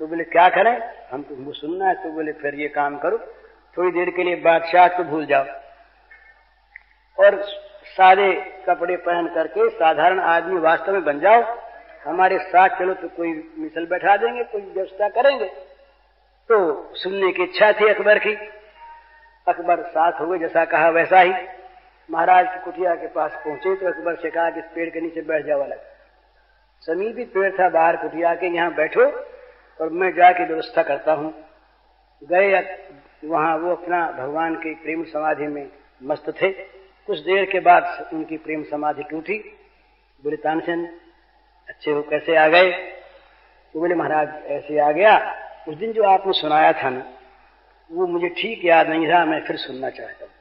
तो बोले क्या करें, हम तुमको सुनना है। तो बोले फिर ये काम करो, थोड़ी देर के लिए बादशाह को भूल जाओ और सादे कपड़े पहन करके साधारण आदमी वास्तव में बन जाओ, हमारे साथ चलो तो कोई मिसल बैठा देंगे, कोई व्यवस्था करेंगे। तो सुनने की इच्छा थी अकबर की, अकबर साथ हुए, जैसा कहा वैसा ही महाराज की कुटिया के पास पहुंचे। तो अकबर से कहा कि इस पेड़ के नीचे बैठ जाओ, अलग समीपी पेड़ था बाहर कुटिया के, यहाँ बैठो और मैं जाके व्यवस्था करता हूँ। गए वहां, वो अपना भगवान की प्रेम समाधि में मस्त थे। कुछ देर के बाद उनकी प्रेम समाधि टूटी। बोले तानसेन अच्छे हो, कैसे आ गए? तो बोले महाराज ऐसे आ गया, उस दिन जो आपने सुनाया था ना वो मुझे ठीक याद नहीं रहा, मैं फिर सुनना चाहता हूँ।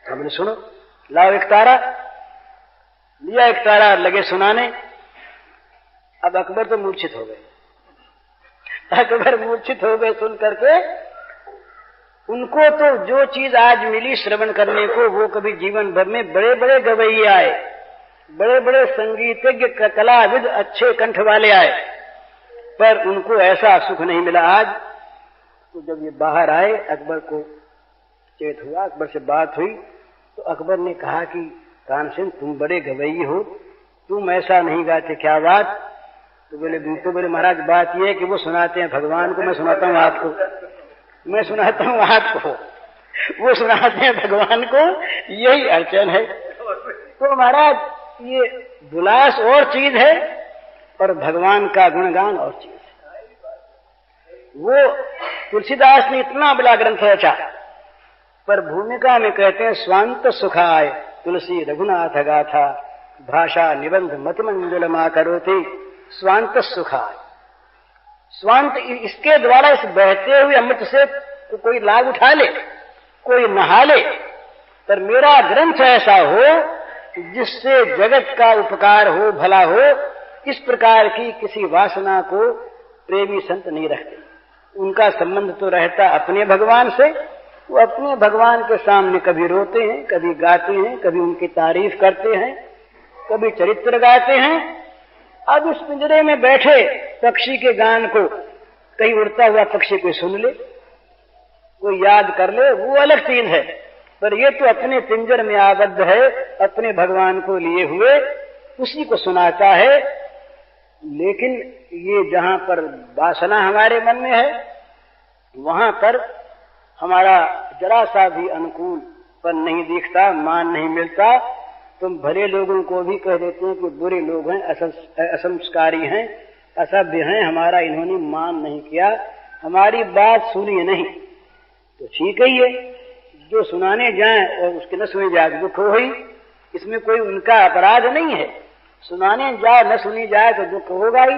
तो बोले सुनो, लाओ एक तारा। लिया एक तारा, लगे सुनाने। अब अकबर तो मूर्छित हो गए, अकबर मूर्छित हो गए सुन करके। उनको तो जो चीज आज मिली श्रवण करने को, वो कभी जीवन भर में बड़े बड़े गवैये आए, बड़े बड़े संगीतज्ञ कलाविद अच्छे कंठ वाले आए, पर उनको ऐसा सुख नहीं मिला आज। तो जब ये बाहर आए, अकबर को चेत हुआ, अकबर से बात हुई। तो अकबर ने कहा कि तानसेन तुम बड़े गवैये हो, तुम ऐसा नहीं गाते, क्या बात? तो बोले महाराज बात ये है कि वो सुनाते हैं भगवान को, मैं सुनाता हूँ आपको, मैं सुनाता हूँ आपको, वो सुनाते हैं भगवान को, यही अड़चन है। तो महाराज ये बुलास और चीज है और भगवान का गुणगान और चीज है। वो तुलसीदास ने इतना बड़ा ग्रंथ रचा, पर भूमिका में कहते हैं स्वांत सुखाय तुलसी रघुनाथ गाथा भाषा निबंध मतिमंजुल मा करोति स्वांत सुखाय। स्वांत, इसके द्वारा इस बहते हुए अमृत से तो कोई लाभ उठा ले, कोई नहा ले, पर मेरा ग्रंथ ऐसा हो जिससे जगत का उपकार हो, भला हो, इस प्रकार की किसी वासना को प्रेमी संत नहीं रखते। उनका संबंध तो रहता अपने भगवान से। वो अपने भगवान के सामने कभी रोते हैं, कभी गाते हैं, कभी उनकी तारीफ करते हैं, कभी चरित्र गाते हैं। अब इस पिंजरे में बैठे पक्षी के गान को कहीं उड़ता हुआ पक्षी कोई सुन ले, कोई याद कर ले, वो अलग चीज है, पर ये तो अपने पिंजर में आबद्ध है, अपने भगवान को लिए हुए उसी को सुनाता है। लेकिन ये जहां पर वासना हमारे मन में है, वहां पर हमारा जरा सा भी अनुकूल पर नहीं दिखता, मान नहीं मिलता। तुम भले लोगों को भी कह देते हैं कि बुरे लोग हैं, असंस्कारी हैं, असभ्य हैं, हमारा इन्होंने मान नहीं किया, हमारी बात सुनी नहीं, तो ठीक है। ये जो सुनाने जाए और उसके न सुनी जाए दुख हो ही, इसमें कोई उनका अपराध नहीं है। सुनाने जाए न सुनी जाए तो दुख होगा ही।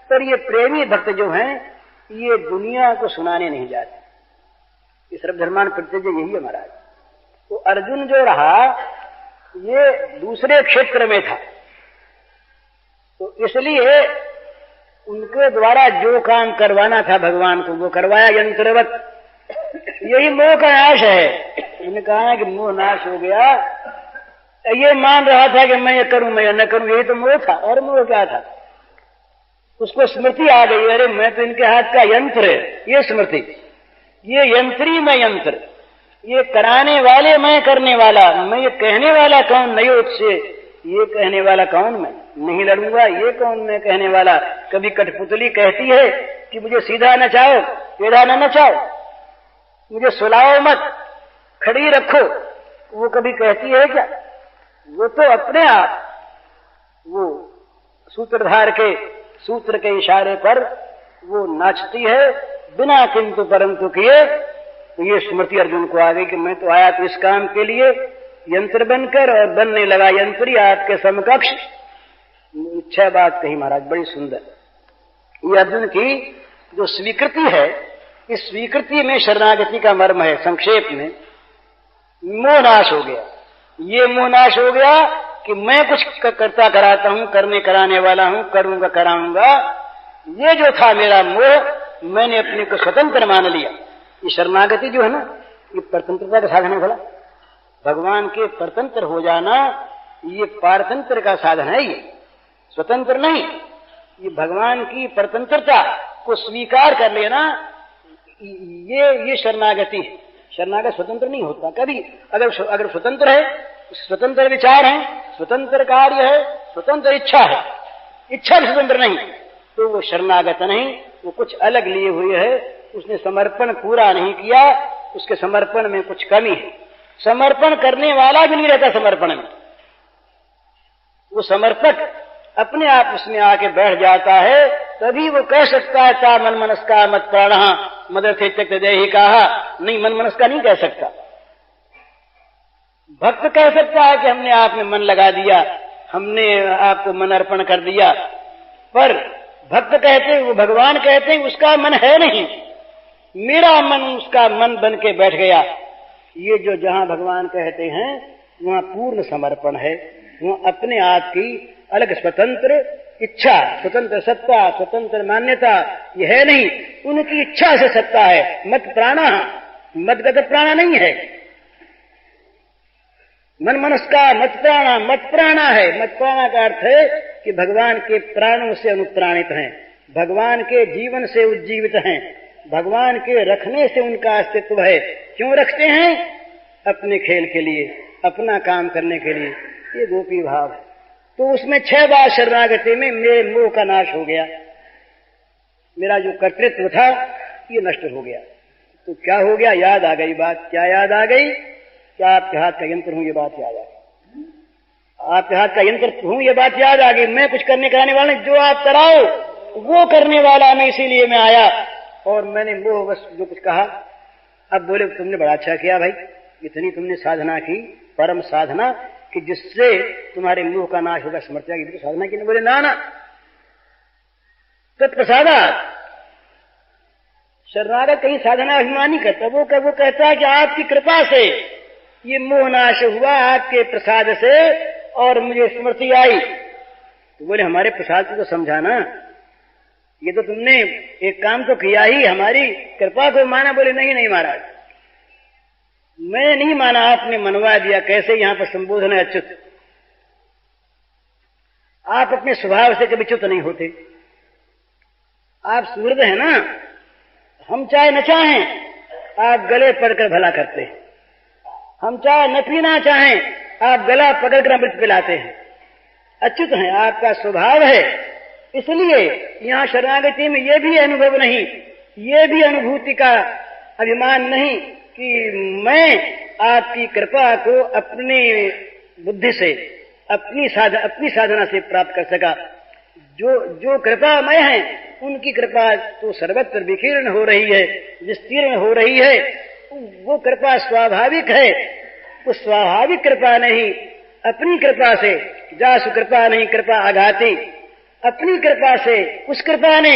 पर ये प्रेमी भक्त जो हैं, ये दुनिया को सुनाने नहीं जाते। ये सर्वधर्मान परित्यज्य यही है महाराज। तो अर्जुन जो रहा ये दूसरे क्षेत्र में था, तो इसलिए उनके द्वारा जो काम करवाना था भगवान को वो करवाया यंत्रवत। यही मोह का नाश है। उन्होंने कहा कि मोह नाश हो गया। ये मान रहा था कि मैं ये करूं, मैं ये न करूं, यही तो मोह था। और मोह क्या था? उसको स्मृति आ गई, अरे मैं तो इनके हाथ का यंत्र है। ये स्मृति, ये यंत्री मैं यंत्र, ये कराने वाले मैं करने वाला, मैं ये कहने वाला कौन? नहीं उससे ये कहने वाला कौन? मैं नहीं लड़ूंगा, ये कौन मैं कहने वाला? कभी कठपुतली कहती है कि मुझे सीधा नचाओ, टेढ़ा न नचाओ, मुझे सुलाओ मत, खड़ी रखो, वो कभी कहती है क्या? वो तो अपने आप वो सूत्रधार के सूत्र के इशारे पर वो नाचती है बिना किंतु परंतु किए। तो ये स्मृति अर्जुन को आ गई कि मैं तो आया तो इस काम के लिए यंत्र बनकर, और बनने लगा यंत्री आपके समकक्ष। इच्छा बात कही महाराज, बड़ी सुंदर। ये अर्जुन की जो स्वीकृति है, इस स्वीकृति में शरणागति का मर्म है। संक्षेप में मोह नाश हो गया। ये मोह नाश हो गया कि मैं कुछ करता कराता हूं, करने कराने वाला हूं, करूंगा कराऊंगा। ये जो था मेरा मोह, मैंने अपने को स्वतंत्र मान लिया। ये शरणागति जो है ना, ये परतंत्रता का साधन है। भला भगवान के परतंत्र हो जाना ये पारतंत्र का साधन है, ये स्वतंत्र नहीं। ये भगवान की परतंत्रता को स्वीकार कर लेना, ये शरणागति है। शरणागत स्वतंत्र नहीं होता कभी। अगर स्वतंत्र है, स्वतंत्र विचार है, स्वतंत्र कार्य है, स्वतंत्र इच्छा है, इच्छा भी स्वतंत्र नहीं, तो वो शरणागत नहीं, वो कुछ अलग लिए हुए है। उसने समर्पण पूरा नहीं किया, उसके समर्पण में कुछ कमी है। समर्पण करने वाला भी नहीं रहता समर्पण में। वो समर्पक अपने आप उसमें आके बैठ जाता है, तभी वो कह सकता है ता मन मनस्का मत प्राणः मदर्थे त्यक्त देहि कहा। नहीं, मन मनस्का नहीं कह सकता। भक्त कह सकता है कि हमने आप में मन लगा दिया, हमने आपको मन अर्पण कर दिया। पर भक्त कहते हैं, वो भगवान कहते हैं उसका मन है नहीं, मेरा मन उसका मन बन के बैठ गया। ये जो जहां भगवान कहते हैं वहां पूर्ण समर्पण है, वहां अपने आप की अलग स्वतंत्र इच्छा, स्वतंत्र सत्ता, स्वतंत्र मान्यता ये है नहीं। उनकी इच्छा से सत्ता है। मत प्राणा, मदगत प्राणा नहीं है। मन मनस्का मत प्राणा, मत प्राणा है। मत प्राणा का अर्थ है कि भगवान के प्राणों से अनुप्राणित हैं, भगवान के जीवन से उज्जीवित हैं, भगवान के रखने से उनका अस्तित्व है। क्यों रखते हैं? अपने खेल के लिए, अपना काम करने के लिए। ये गोपी भाव है। तो उसमें 6 बार शरणागति में मेरे मोह का नाश हो गया, मेरा जो कर्तृत्व था ये नष्ट हो गया। तो क्या हो गया? याद आ गई बात। क्या याद आ गई? क्या आपके हाथ का यंत्र हूं, ये बात याद आ गई। आपके हाथ का यंत्र हूं, ये बात याद आ गई। मैं कुछ करने कराने वाला नहीं, जो आप कराओ वो करने वाला मैं, इसीलिए मैं आया। और मैंने वो बस जो कुछ कहा। अब बोले तुमने बड़ा अच्छा किया भाई, इतनी तुमने साधना की, परम साधना कि जिससे तुम्हारे मुंह का नाश होगा, स्मृत्या की साधना की। बोले ना ना, तो प्रसादात शरणागत कहीं साधना अभिमानी करता, वो कहता है कि आपकी कृपा से ये मोह नाश हुआ, आपके प्रसाद से, और मुझे स्मृति आई। तो बोले हमारे प्रसाद को तो समझाना, ये तो तुमने एक काम तो किया ही, हमारी कृपा को माना। बोले नहीं नहीं महाराज, मैं नहीं माना, आपने मनवा दिया। कैसे यहां पर संबोधन है अच्युत। आप अपने स्वभाव से कभी च्युत नहीं होते, आप सुहृद है ना। हम चाहे न चाहें आप गले पड़कर भला करते हैं, हम चाहे न पीना चाहें आप गला पकड़कर अमृत पिलाते हैं। अच्युत हैं, आपका स्वभाव है। इसलिए यहां शरणागति में यह भी अनुभव नहीं, ये भी अनुभूति का अभिमान नहीं कि मैं आपकी कृपा को अपनी बुद्धि से, अपनी साधना से प्राप्त कर सका। जो कृपामय है उनकी कृपा तो सर्वत्र विकीर्ण हो रही है, विस्तीर्ण हो रही है। वो कृपा स्वाभाविक है, उस स्वाभाविक कृपा नहीं, अपनी कृपा से। जासु कृपा नहीं कृपा आघाती, अपनी कृपा से उस कृपा ने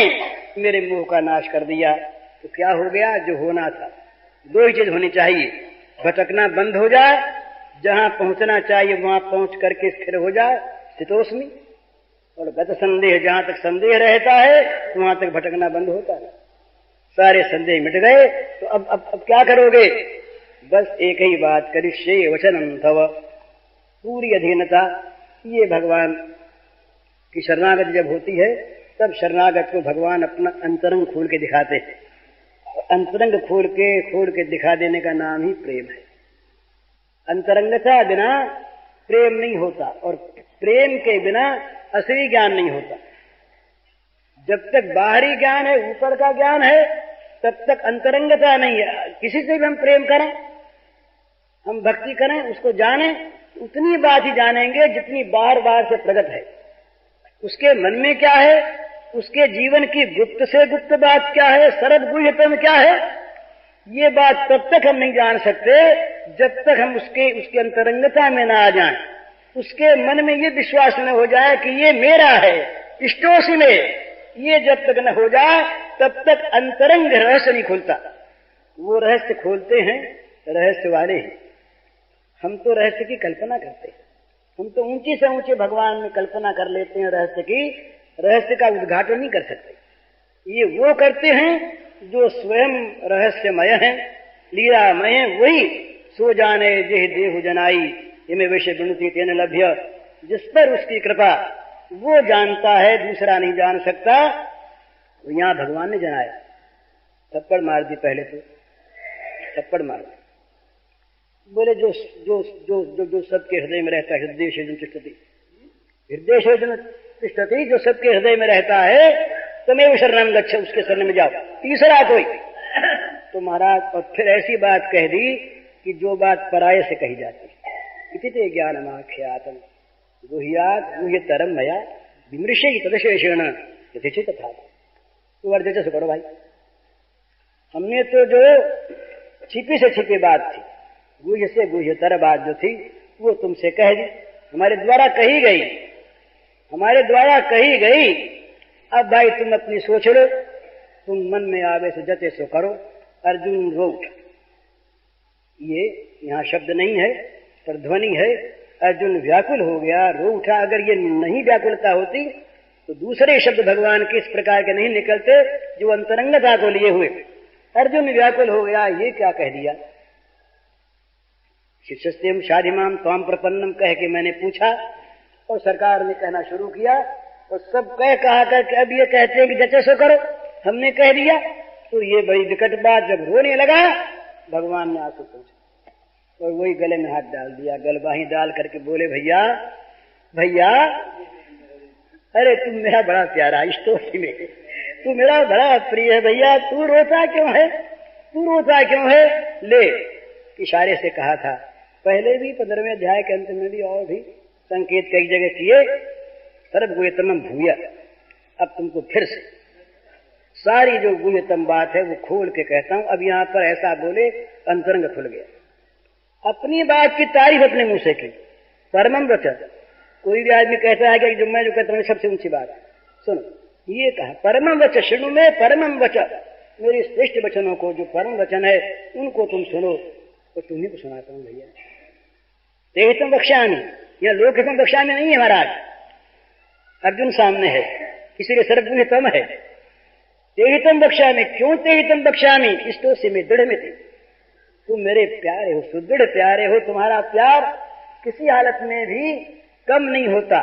मेरे मुंह का नाश कर दिया। तो क्या हो गया? जो होना था। दो ही चीज होनी चाहिए, भटकना बंद हो जाए, जहां पहुंचना चाहिए वहां पहुंच करके स्थिर हो जाए, स्थितोस्मि। और गत संदेह, जहां तक संदेह रहता है वहां तक भटकना बंद होता है। सारे संदेह मिट गए, तो अब क्या करोगे? बस एक ही बात, करिष्ये वचनम तव, पूरी अधीनता। ये भगवान की शरणागति जब होती है तब शरणागत को भगवान अपना अंतरंग खोल के दिखाते हैं। अंतरंग खोल के दिखा देने का नाम ही प्रेम है। अंतरंगता बिना प्रेम नहीं होता, और प्रेम के बिना असली ज्ञान नहीं होता। जब तक बाहरी ज्ञान है, ऊपर का ज्ञान है, तब तक अंतरंगता नहीं है। किसी से भी हम प्रेम करें, हम भक्ति करें, उसको जानें, उतनी बात ही जानेंगे जितनी बार बार से प्रकट है। उसके मन में क्या है, उसके जीवन की गुप्त से गुप्त बात क्या है, सरल गुह्यतम क्या है, ये बात तब तक हम नहीं जान सकते जब तक हम उसके अंतरंगता में ना आ जाएं, उसके मन में ये विश्वास न हो जाए कि ये मेरा है, इष्टोसी में। ये जब तक न हो जाए तब तक अंतरंग रहस्य नहीं खुलता। वो रहस्य खोलते हैं रहस्य वाले हैं। हम तो रहस्य की कल्पना करते हैं, हम तो ऊंची से ऊंचे भगवान में कल्पना कर लेते हैं रहस्य की, रहस्य का उद्घाटन नहीं कर सकते। ये वो करते हैं जो स्वयं रहस्यमय है, लीलामय है। वही सो जाने जेह देहु जनाई, इमे विषय गुणती तेन लभ्य। जिस पर उसकी कृपा, वो जानता है, दूसरा नहीं जान सकता। तो यहां भगवान ने जनाया, थप्पड़ मार दी, पहले तो थप्पड़ मार दी। बोले जो जो जो जो जो सबके हृदय में रहता है, हृदय से तिष्ठति, हृदय से तिष्ठति, जो सबके हृदय में रहता है, तमेव शरणं गच्छ, उसके शरण में जाओ। तीसरा कोई तो महाराज, और फिर ऐसी बात कह दी कि जो बात पराये से कही जाती है। इति ते ज्ञानमाख्यातम् गुह्यात् गुह्यतरम् मया विमृशे तदशेषेण यथेच्छित तथा। तो अर्थ से करो भाई, हमने तो जो छिपी से छिपी बात थी, गुह्य से गुह्यतर बात जो थी, वो तुमसे कह दी, हमारे द्वारा कही गई, हमारे द्वारा कही गई। अब भाई तुम अपनी सोच लो, तुम मन में आवे से जते सो करो। अर्जुन रो उठा, ये यहाँ शब्द नहीं है पर ध्वनि है। अर्जुन व्याकुल हो गया, रो उठा। अगर ये नहीं व्याकुलता होती तो दूसरे शब्द भगवान के इस प्रकार के नहीं निकलते जो अंतरंगता को लिए हुए। अर्जुन व्याकुल हो गया, ये क्या कह दिया। शिष्यस्तेम शाधिमाम त्वाम प्रपन्नम कह के मैंने पूछा, और सरकार ने कहना शुरू किया, और सब कहा करके अब ये कहते हैं कि जैसे सो करो, हमने कह दिया। तो ये बड़ी विकट बात जब रोने लगा, भगवान ने आंसू पूछा और वही गले में हाथ डाल दिया, गलबाही डाल करके बोले, भैया भैया, अरे तुम मेरा बड़ा प्यारा इष्टोसी में, तू मेरा बड़ा प्रिय है भैया, तू रोता क्यों है, तू रोता क्यों है। ले, इशारे से कहा था पहले भी 15वें अध्याय के अंत में भी, और भी संकेत कई जगह किए। सर्व गुह्यतम भूया, अब तुमको फिर से सारी जो गुह्यतम बात है वो खोल के कहता हूं। अब यहां पर ऐसा बोले, अंतरंग खुल गया। अपनी बात की तारीफ अपने मुंह से की, परमम वच। कोई भी आदमी कहता है कि जो मैं जो कहता हूँ सबसे ऊंची बात, सुनो, ये कहा परमम वच शृणु में परमम वच, मेरे श्रेष्ठ वचनों को, जो परम वचन है उनको तुम सुनो। तो तुम्ही को सुनाता हूँ भैया। तेहितम वक्ष्यामि, यह लोकहितम वक्ष्यामि नहीं है महाराज, अर्जुन सामने है, इसीलिए सर्वगुह्यतम है। तेहितम वक्ष्यामि, क्यों तेहितम वक्ष्यामि, इस्तो से मैं दृढ़ में थी, तुम मेरे प्यारे हो, सुदृढ़ प्यारे हो, तुम्हारा प्यार किसी हालत में भी कम नहीं होता,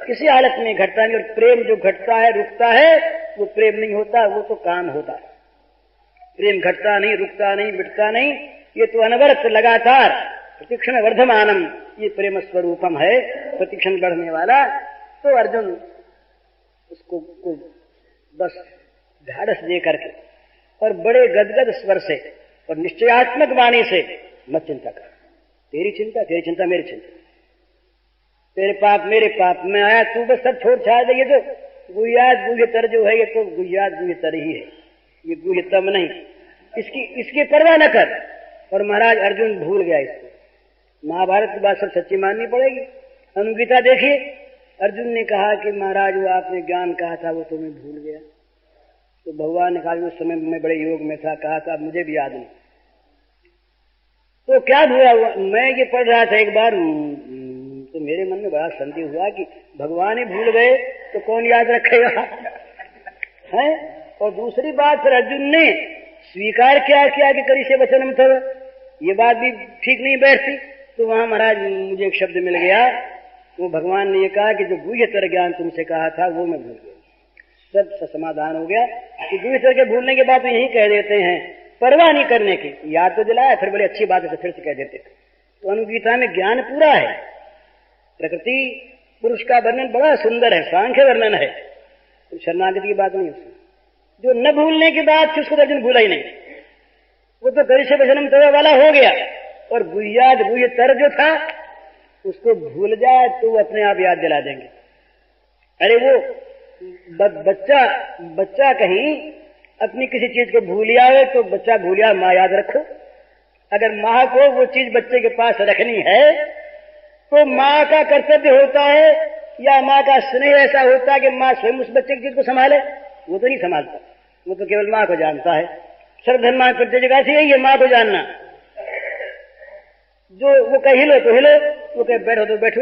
किसी हालत में घटता नहीं। और प्रेम जो घटता है रुकता है वो प्रेम नहीं होता, वो तो काम होता है। प्रेम घटता नहीं, रुकता नहीं, मिटता नहीं, ये तो अनवरत लगातार प्रतिक्षण वर्धमानम, ये प्रेम स्वरूपम है, प्रतिक्षण बढ़ने वाला। तो अर्जुन उसको बस ढाढ़स दे करके और बड़े गदगद स्वर से और निश्चयात्मक वाणी से, मत चिंता कर, तेरी चिंता मेरी चिंता, तेरे पाप मेरे पाप, मैं आया तू बस सब छोड़ छाड़ दे। ये तो गुह्यात गुह्यतर जो है, ये तो गुह्यात गुह्यतर ही है, ये गुह्यतम नहीं, इसकी परवाह न कर। और महाराज अर्जुन भूल गया इसको। महाभारत की बात सब सच्ची माननी पड़ेगी। अनुगीता देखिए, अर्जुन ने कहा कि महाराज वो आपने ज्ञान कहा था वो तो मैं भूल गया। तो भगवान ने कहा उस समय मैं बड़े योग में था, कहा था मुझे भी याद नहीं। तो क्या भूला हुआ, मैं ये पढ़ रहा था एक बार, तो मेरे मन में बड़ा संदेह हुआ कि भगवान ही भूल गए तो कौन याद रखेगा है। और दूसरी बात, फिर अर्जुन ने स्वीकार किया कि करिष्ये वचनम तव, ये बात भी ठीक नहीं बैठती। तो वहां महाराज मुझे एक शब्द मिल गया, वो भगवान ने ये कहा कि जो गुह्यतर ज्ञान तुमसे कहा था वो मैं भूल गया। सब समाधान हो गया कि गुह्यतर के भूलने के बाद यही कह देते हैं, परवाह नहीं करने की, याद तो दिलाया, फिर बड़ी अच्छी बात है फिर से कह देते। तो अनुगीता में ज्ञान पूरा है, प्रकृति पुरुष का वर्णन बड़ा सुंदर है, सांख्य वर्णन है, तो शरणागति की बात नहीं उसमें। जो न भूलने की बात थी उसको तो अर्जुन भूला ही नहीं, वो तो करिष्ये वचनम तव वाला हो गया। और गुह्यात गुह्यतर जो था उसको भूल जाए तो वो अपने आप याद दिला देंगे। अरे वो बच्चा कहीं अपनी किसी चीज को भूलिया है तो बच्चा भूलिया, माँ याद रखो। अगर माँ को वो चीज बच्चे के पास रखनी है तो माँ का कर्तव्य होता है या माँ का स्नेह ऐसा होता है कि माँ स्वयं उस बच्चे की चीज को संभाले। वो तो नहीं संभालता, वो तो केवल माँ को जानता है। सर्वधर्मान प्रत्येक जगह से यही है, माँ को जानना। जो वो कहे हिलो तो हिलो, वो कहे बैठो तो बैठो।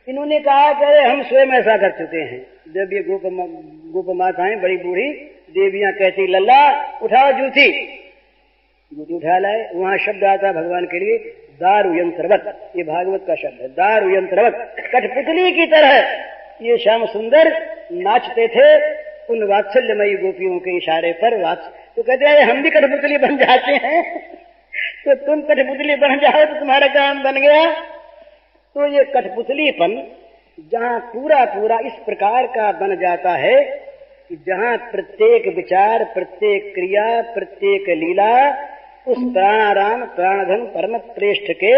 इन्होंने कहा कि अरे हम स्वयं ऐसा कर चुके हैं। जब ये गोप माताएं बड़ी बूढ़ी देवियां कहती लल्ला उठाओ जूठी उठा लाए, वहां शब्द आता भगवान के लिए दारु यंत्रवत, ये भागवत का शब्द है, दारु यंत्रवत, कठपुतली की तरह ये श्याम सुंदर नाचते थे उन वात्सल्यमयी गोपियों के इशारे पर। तो कहते हैं हम भी कठपुतली बन जाते हैं तो तुम कठपुतली बन जाओ तो तुम्हारा काम बन गया। तो ये कठपुतलीपन जहां पूरा पूरा इस प्रकार का बन जाता है कि जहां प्रत्येक विचार, प्रत्येक क्रिया, प्रत्येक लीला उस प्राणाराम प्राणधन परम श्रेष्ठ के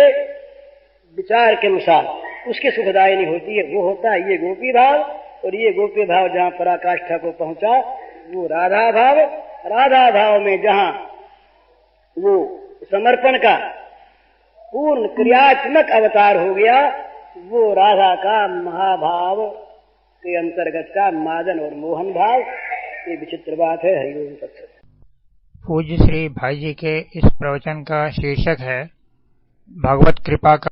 विचार के अनुसार उसकी सुखदायिनी होती है, वो होता है ये गोपी भाव। और ये गोपी भाव जहां पराकाष्ठा को पहुंचा वो राधा भाव। राधा भाव में जहां वो समर्पण का पूर्ण क्रियात्मक अवतार हो गया, वो राधा का महाभाव के अंतर्गत का मादन और मोहन भाव। ये विचित्र बात है। हरिओम तत्सत। पूज्य श्री भाई जी के इस प्रवचन का शीर्षक है भागवत कृपा का